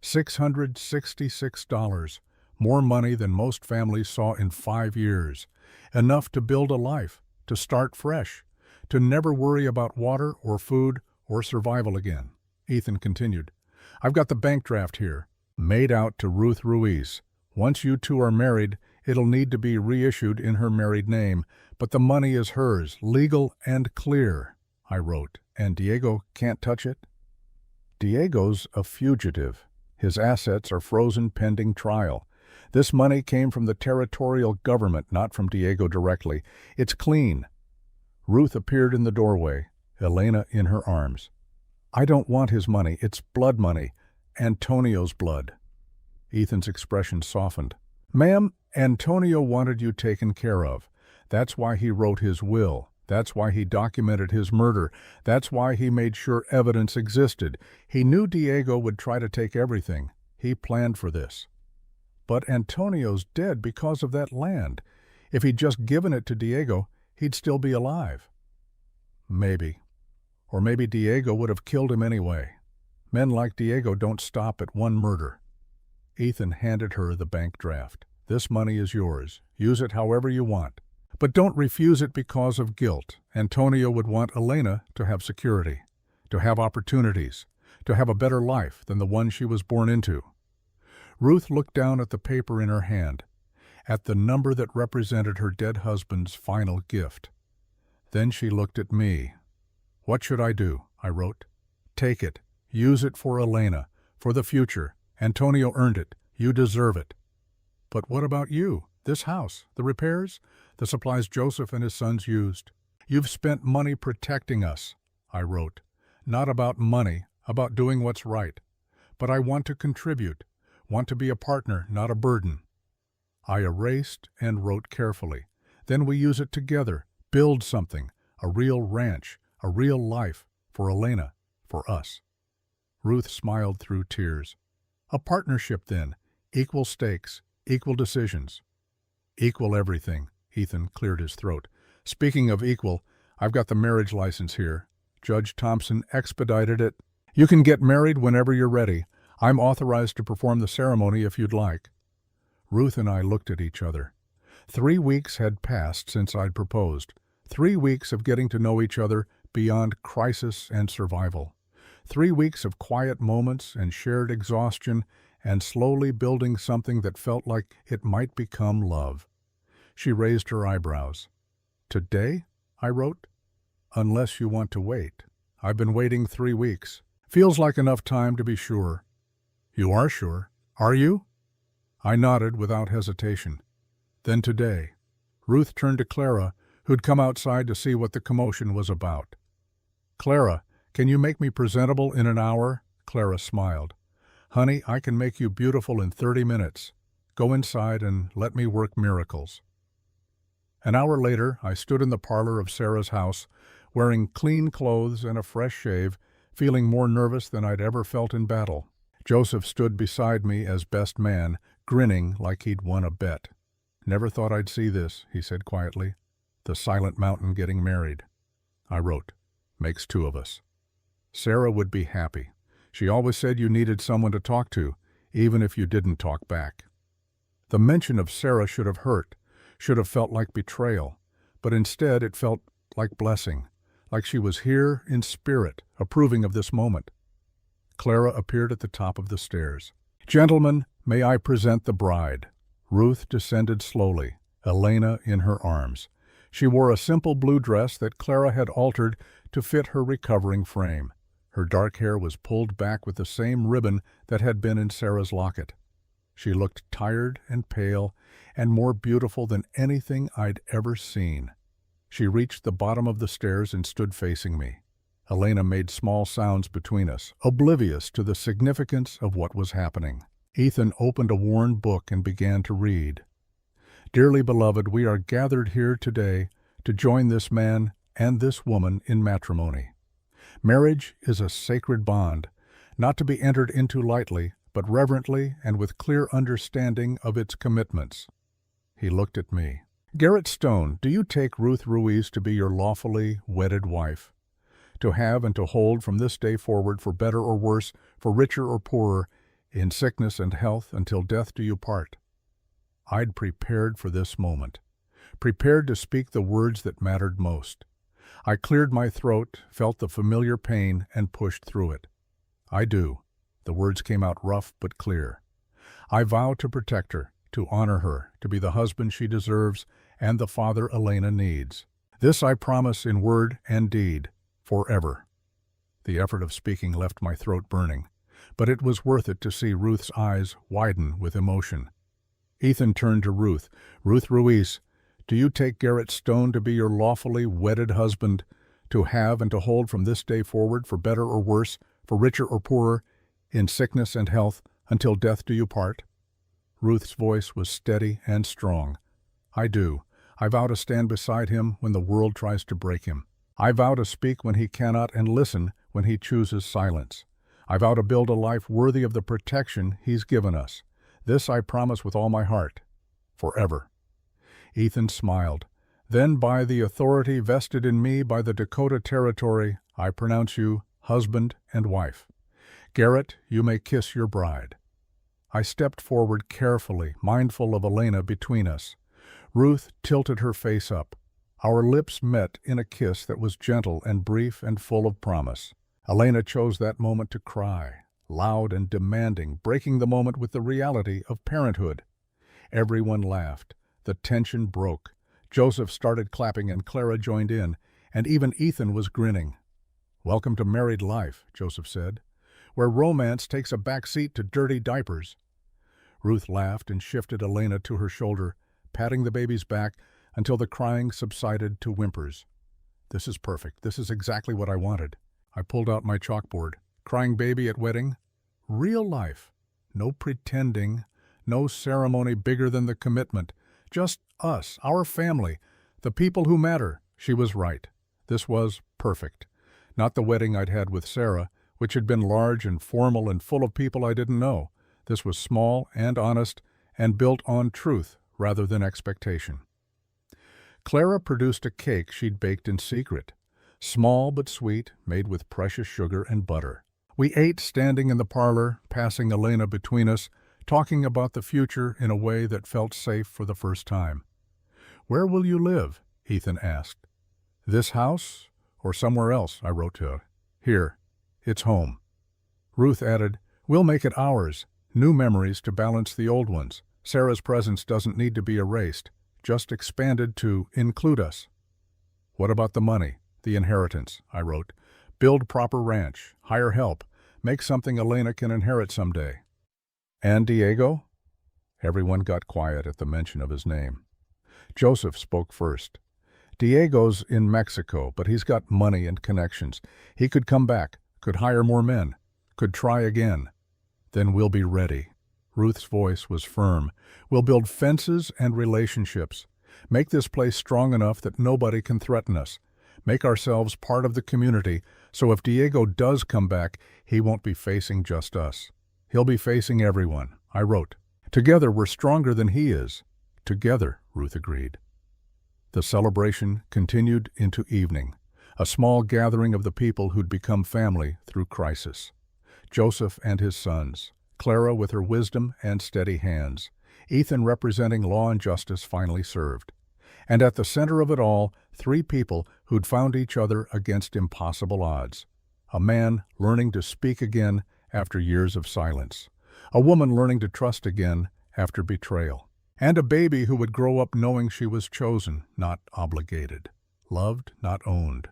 $666, more money than most families saw in 5 years. Enough to build a life, to start fresh, to never worry about water or food or survival again. Ethan continued, I've got the bank draft here, made out to Ruth Ruiz. Once you two are married, it'll need to be reissued in her married name, but the money is hers, legal and clear, I wrote, and Diego can't touch it? Diego's a fugitive. His assets are frozen pending trial. This money came from the territorial government, not from Diego directly. It's clean. Ruth appeared in the doorway, Elena in her arms. I don't want his money. It's blood money. Antonio's blood. Ethan's expression softened. Ma'am, Antonio wanted you taken care of. That's why he wrote his will. That's why he documented his murder. That's why he made sure evidence existed. He knew Diego would try to take everything. He planned for this. But Antonio's dead because of that land. If he'd just given it to Diego, he'd still be alive. Maybe. Or maybe Diego would have killed him anyway. Men like Diego don't stop at one murder. Ethan handed her the bank draft. This money is yours. Use it however you want. But don't refuse it because of guilt. Antonio would want Elena to have security, to have opportunities, to have a better life than the one she was born into. Ruth looked down at the paper in her hand, at the number that represented her dead husband's final gift. Then she looked at me. What should I do? I wrote. Take it. Use it for Elena, for the future. Antonio earned it. You deserve it. But what about you? This house, the repairs, the supplies Joseph and his sons used. You've spent money protecting us, I wrote. Not about money, about doing what's right. But I want to contribute, want to be a partner, not a burden. I erased and wrote carefully. Then we use it together, build something, a real ranch, a real life, for Elena, for us. Ruth smiled through tears. A partnership then, equal stakes, equal decisions. Equal everything. Ethan cleared his throat. Speaking of equal, I've got the marriage license here. Judge Thompson expedited it. You can get married whenever you're ready. I'm authorized to perform the ceremony if you'd like. Ruth and I looked at each other. 3 weeks had passed since I'd proposed. 3 weeks of getting to know each other beyond crisis and survival. 3 weeks of quiet moments and shared exhaustion and slowly building something that felt like it might become love. She raised her eyebrows. Today? I wrote. Unless you want to wait. I've been waiting 3 weeks. Feels like enough time to be sure. You are sure? Are you? I nodded without hesitation. Then today. Ruth turned to Clara, who'd come outside to see what the commotion was about. Clara, can you make me presentable in an hour? Clara smiled. Honey, I can make you beautiful in 30 minutes. Go inside and let me work miracles. An hour later, I stood in the parlor of Sarah's house, wearing clean clothes and a fresh shave, feeling more nervous than I'd ever felt in battle. Joseph stood beside me as best man, grinning like he'd won a bet. Never thought I'd see this, he said quietly. The Silent Mountain getting married. I wrote, makes 2 of us. Sarah would be happy. She always said you needed someone to talk to, even if you didn't talk back. The mention of Sarah should have hurt, should have felt like betrayal, but instead it felt like blessing, like she was here in spirit, approving of this moment. Clara appeared at the top of the stairs. Gentlemen, may I present the bride. Ruth descended slowly, Elena in her arms. She wore a simple blue dress that Clara had altered to fit her recovering frame. Her dark hair was pulled back with the same ribbon that had been in Sarah's locket. She looked tired and pale and more beautiful than anything I'd ever seen. She reached the bottom of the stairs and stood facing me. Elena made small sounds between us, oblivious to the significance of what was happening. Ethan opened a worn book and began to read. Dearly beloved, we are gathered here today to join this man and this woman in matrimony. Marriage is a sacred bond, not to be entered into lightly, but reverently and with clear understanding of its commitments. He looked at me. Garrett Stone, do you take Ruth Ruiz to be your lawfully wedded wife? to have and to hold from this day forward, for better or worse, for richer or poorer, in sickness and health, until death do you part. I'd prepared for this moment, prepared to speak the words that mattered most. I cleared my throat, felt the familiar pain, and pushed through it. I do. The words came out rough but clear. I vow to protect her, to honor her, to be the husband she deserves and the father Elena needs. This I promise in word and deed, forever. The effort of speaking left my throat burning, but it was worth it to see Ruth's eyes widen with emotion. Ethan turned to Ruth. Ruth Ruiz, do you take Garrett Stone to be your lawfully wedded husband, to have and to hold from this day forward, for better or worse, for richer or poorer, in sickness and health, until death do you part? Ruth's voice was steady and strong. I do. I vow to stand beside him when the world tries to break him. I vow to speak when he cannot and listen when he chooses silence. I vow to build a life worthy of the protection he's given us. This I promise with all my heart. Forever. Ethan smiled. Then, by the authority vested in me by the Dakota Territory, I pronounce you husband and wife. Garrett, you may kiss your bride. I stepped forward carefully, mindful of Elena between us. Ruth tilted her face up. Our lips met in a kiss that was gentle and brief and full of promise. Elena chose that moment to cry, loud and demanding, breaking the moment with the reality of parenthood. Everyone laughed. The tension broke. Joseph started clapping and Clara joined in, and even Ethan was grinning. Welcome to married life, Joseph said, where romance takes a back seat to dirty diapers. Ruth laughed and shifted Elena to her shoulder, patting the baby's back until the crying subsided to whimpers. This is perfect. This is exactly what I wanted. I pulled out my chalkboard. Crying baby at wedding? Real life. No pretending. No ceremony bigger than the commitment. Just us, our family, the people who matter. She was right. This was perfect. Not the wedding I'd had with Sarah, which had been large and formal and full of people I didn't know. This was small and honest and built on truth rather than expectation. Clara produced a cake she'd baked in secret. Small but sweet, made with precious sugar and butter. We ate standing in the parlor, passing Elena between us, talking about the future in a way that felt safe for the first time. Where will you live? Ethan asked. This house or somewhere else, I wrote to her. Here. It's home. Ruth added, we'll make it ours. New memories to balance the old ones. Sarah's presence doesn't need to be erased, just expanded to include us. What about the money, the inheritance, I wrote. Build proper ranch, hire help, make something Elena can inherit someday. And Diego? Everyone got quiet at the mention of his name. Joseph spoke first. Diego's in Mexico, but he's got money and connections. He could come back, could hire more men, could try again. Then we'll be ready. Ruth's voice was firm. We'll build fences and relationships. Make this place strong enough that nobody can threaten us. Make ourselves part of the community, so if Diego does come back, he won't be facing just us. He'll be facing everyone, I wrote. Together we're stronger than he is. Together, Ruth agreed. The celebration continued into evening, a small gathering of the people who'd become family through crisis. Joseph and his sons, Clara with her wisdom and steady hands, Ethan representing law and justice finally served. And at the center of it all, three people who'd found each other against impossible odds. A man learning to speak again after years of silence. A woman learning to trust again after betrayal. And a baby who would grow up knowing she was chosen, not obligated. Loved, not owned.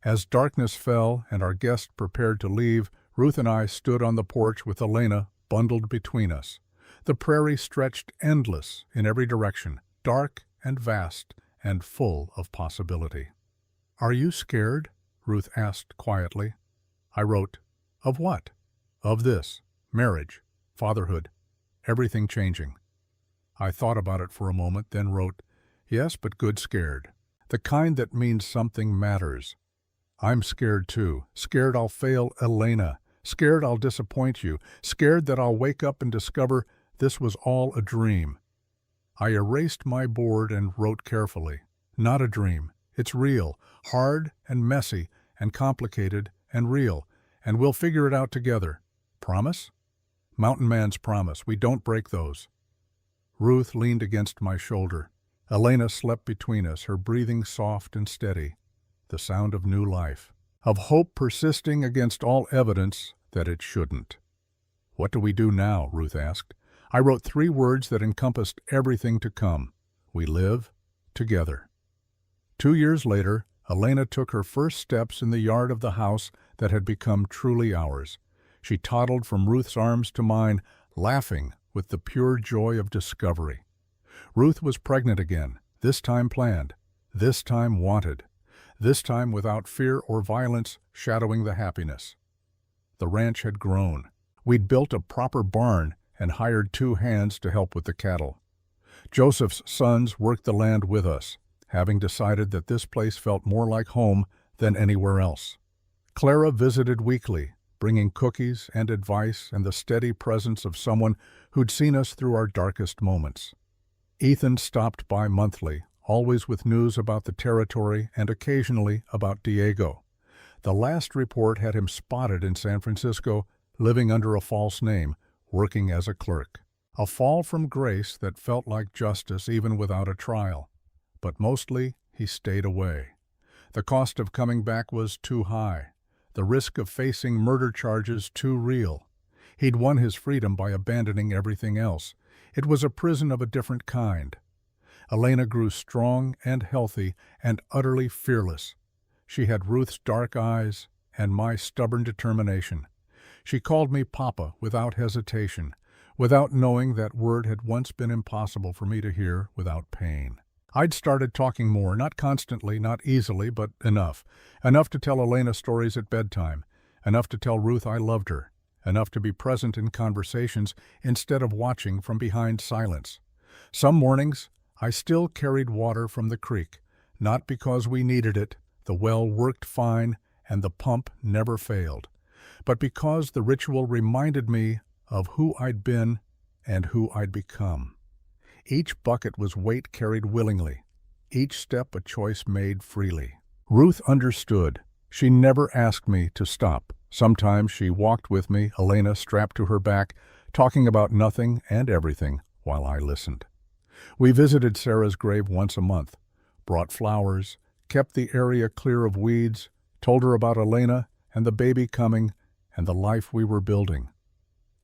As darkness fell and our guest prepared to leave, Ruth and I stood on the porch with Elena bundled between us. The prairie stretched endless in every direction, dark and vast and full of possibility. Are you scared? Ruth asked quietly. I wrote, of what? Of this, marriage, fatherhood, everything changing. I thought about it for a moment, then wrote, yes, but good scared. The kind that means something matters. I'm scared too, scared I'll fail Elena, scared I'll disappoint you, scared that I'll wake up and discover this was all a dream. I erased my board and wrote carefully, not a dream. It's real, hard and messy, and complicated and real, and we'll figure it out together. Promise? Mountain man's promise. We don't break those. Ruth leaned against my shoulder. Elena slept between us, her breathing soft and steady, the sound of new life, of hope persisting against all evidence that it shouldn't. What do we do now? Ruth asked. I wrote 3 words that encompassed everything to come. We live together. 2 years later, Elena took her first steps in the yard of the house that had become truly ours. She toddled from Ruth's arms to mine, laughing with the pure joy of discovery. Ruth was pregnant again, this time planned, this time wanted, this time without fear or violence shadowing the happiness. The ranch had grown. We'd built a proper barn and hired 2 hands to help with the cattle. Joseph's sons worked the land with us, having decided that this place felt more like home than anywhere else. Clara visited weekly, bringing cookies and advice and the steady presence of someone who'd seen us through our darkest moments. Ethan stopped by monthly, always with news about the territory and occasionally about Diego. The last report had him spotted in San Francisco, living under a false name, working as a clerk. A fall from grace that felt like justice even without a trial. But mostly, he stayed away. The cost of coming back was too high. The risk of facing murder charges too real. He'd won his freedom by abandoning everything else. It was a prison of a different kind. Elena grew strong and healthy and utterly fearless. She had Ruth's dark eyes and my stubborn determination. She called me Papa without hesitation, without knowing that word had once been impossible for me to hear without pain. I'd started talking more, not constantly, not easily, but enough. Enough to tell Elena stories at bedtime, enough to tell Ruth I loved her, enough to be present in conversations instead of watching from behind silence. Some mornings, I still carried water from the creek, not because we needed it, the well worked fine and the pump never failed, but because the ritual reminded me of who I'd been and who I'd become. Each bucket was weight carried willingly, each step a choice made freely. Ruth understood. She never asked me to stop. Sometimes she walked with me, Elena strapped to her back, talking about nothing and everything while I listened. We visited Sarah's grave once a month, brought flowers, kept the area clear of weeds, told her about Elena and the baby coming and the life we were building.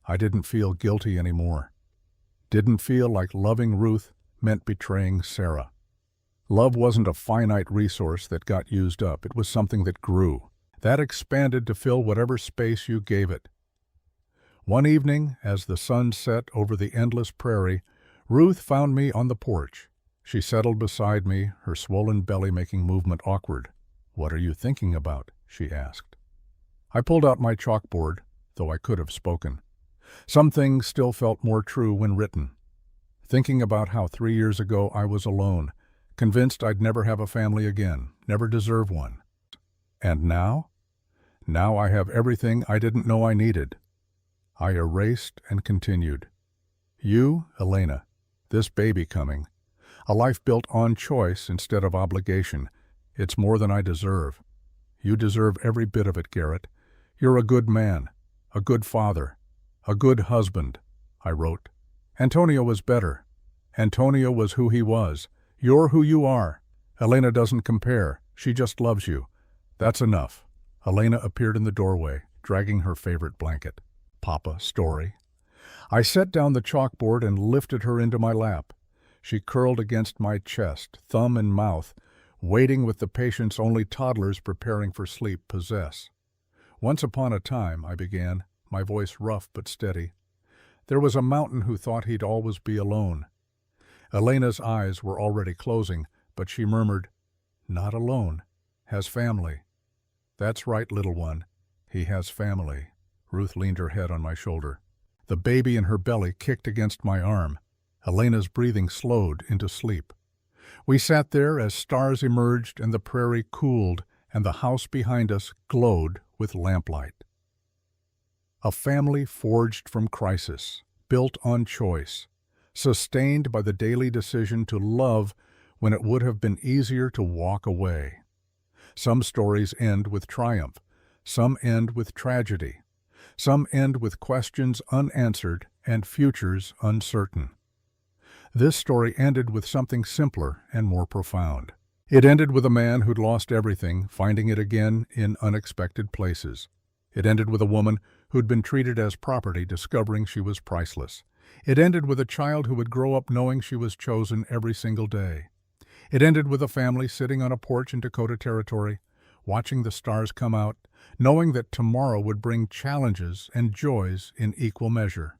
I didn't feel guilty anymore. Didn't feel like loving Ruth meant betraying Sarah. Love wasn't a finite resource that got used up. It was something that grew, that expanded to fill whatever space you gave it. One evening, as the sun set over the endless prairie, Ruth found me on the porch. She settled beside me, her swollen belly making movement awkward. "What are you thinking about?" she asked. I pulled out my chalkboard, though I could have spoken. Some things still felt more true when written. Thinking about how 3 years ago I was alone, convinced I'd never have a family again, never deserve one. And now? Now I have everything I didn't know I needed. I erased and continued. You, Elena, this baby coming, a life built on choice instead of obligation. It's more than I deserve. You deserve every bit of it, Garrett. You're a good man, a good father, a good husband, I wrote. Antonio was better. Antonio was who he was. You're who you are. Elena doesn't compare. She just loves you. That's enough. Elena appeared in the doorway, dragging her favorite blanket. Papa story. I set down the chalkboard and lifted her into my lap. She curled against my chest, thumb in mouth, waiting with the patience only toddlers preparing for sleep possess. Once upon a time, I began, my voice rough but steady, there was a mountain who thought he'd always be alone. Elena's eyes were already closing, but she murmured, "Not alone. Has family." "That's right, little one. He has family." Ruth leaned her head on my shoulder. The baby in her belly kicked against my arm. Elena's breathing slowed into sleep. We sat there as stars emerged and the prairie cooled and the house behind us glowed with lamplight. A family forged from crisis, built on choice, sustained by the daily decision to love when it would have been easier to walk away. Some stories end with triumph. Some end with tragedy. Some end with questions unanswered and futures uncertain. This story ended with something simpler and more profound. It ended with a man who'd lost everything, finding it again in unexpected places. It ended with a woman who'd been treated as property, discovering she was priceless. It ended with a child who would grow up knowing she was chosen every single day. It ended with a family sitting on a porch in Dakota Territory, watching the stars come out, knowing that tomorrow would bring challenges and joys in equal measure.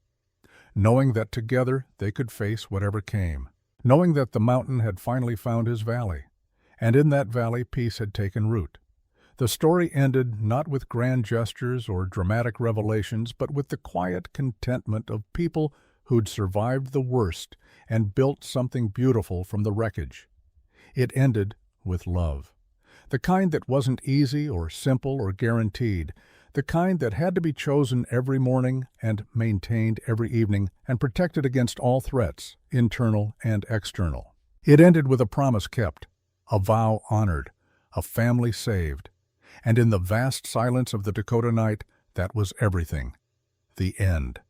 Knowing that together they could face whatever came. Knowing that the mountain had finally found his valley, and in that valley peace had taken root. The story ended not with grand gestures or dramatic revelations, but with the quiet contentment of people who'd survived the worst and built something beautiful from the wreckage. It ended with love. The kind that wasn't easy or simple or guaranteed. The kind that had to be chosen every morning and maintained every evening and protected against all threats, internal and external. It ended with a promise kept, a vow honored, a family saved. And in the vast silence of the Dakota night, that was everything. The end.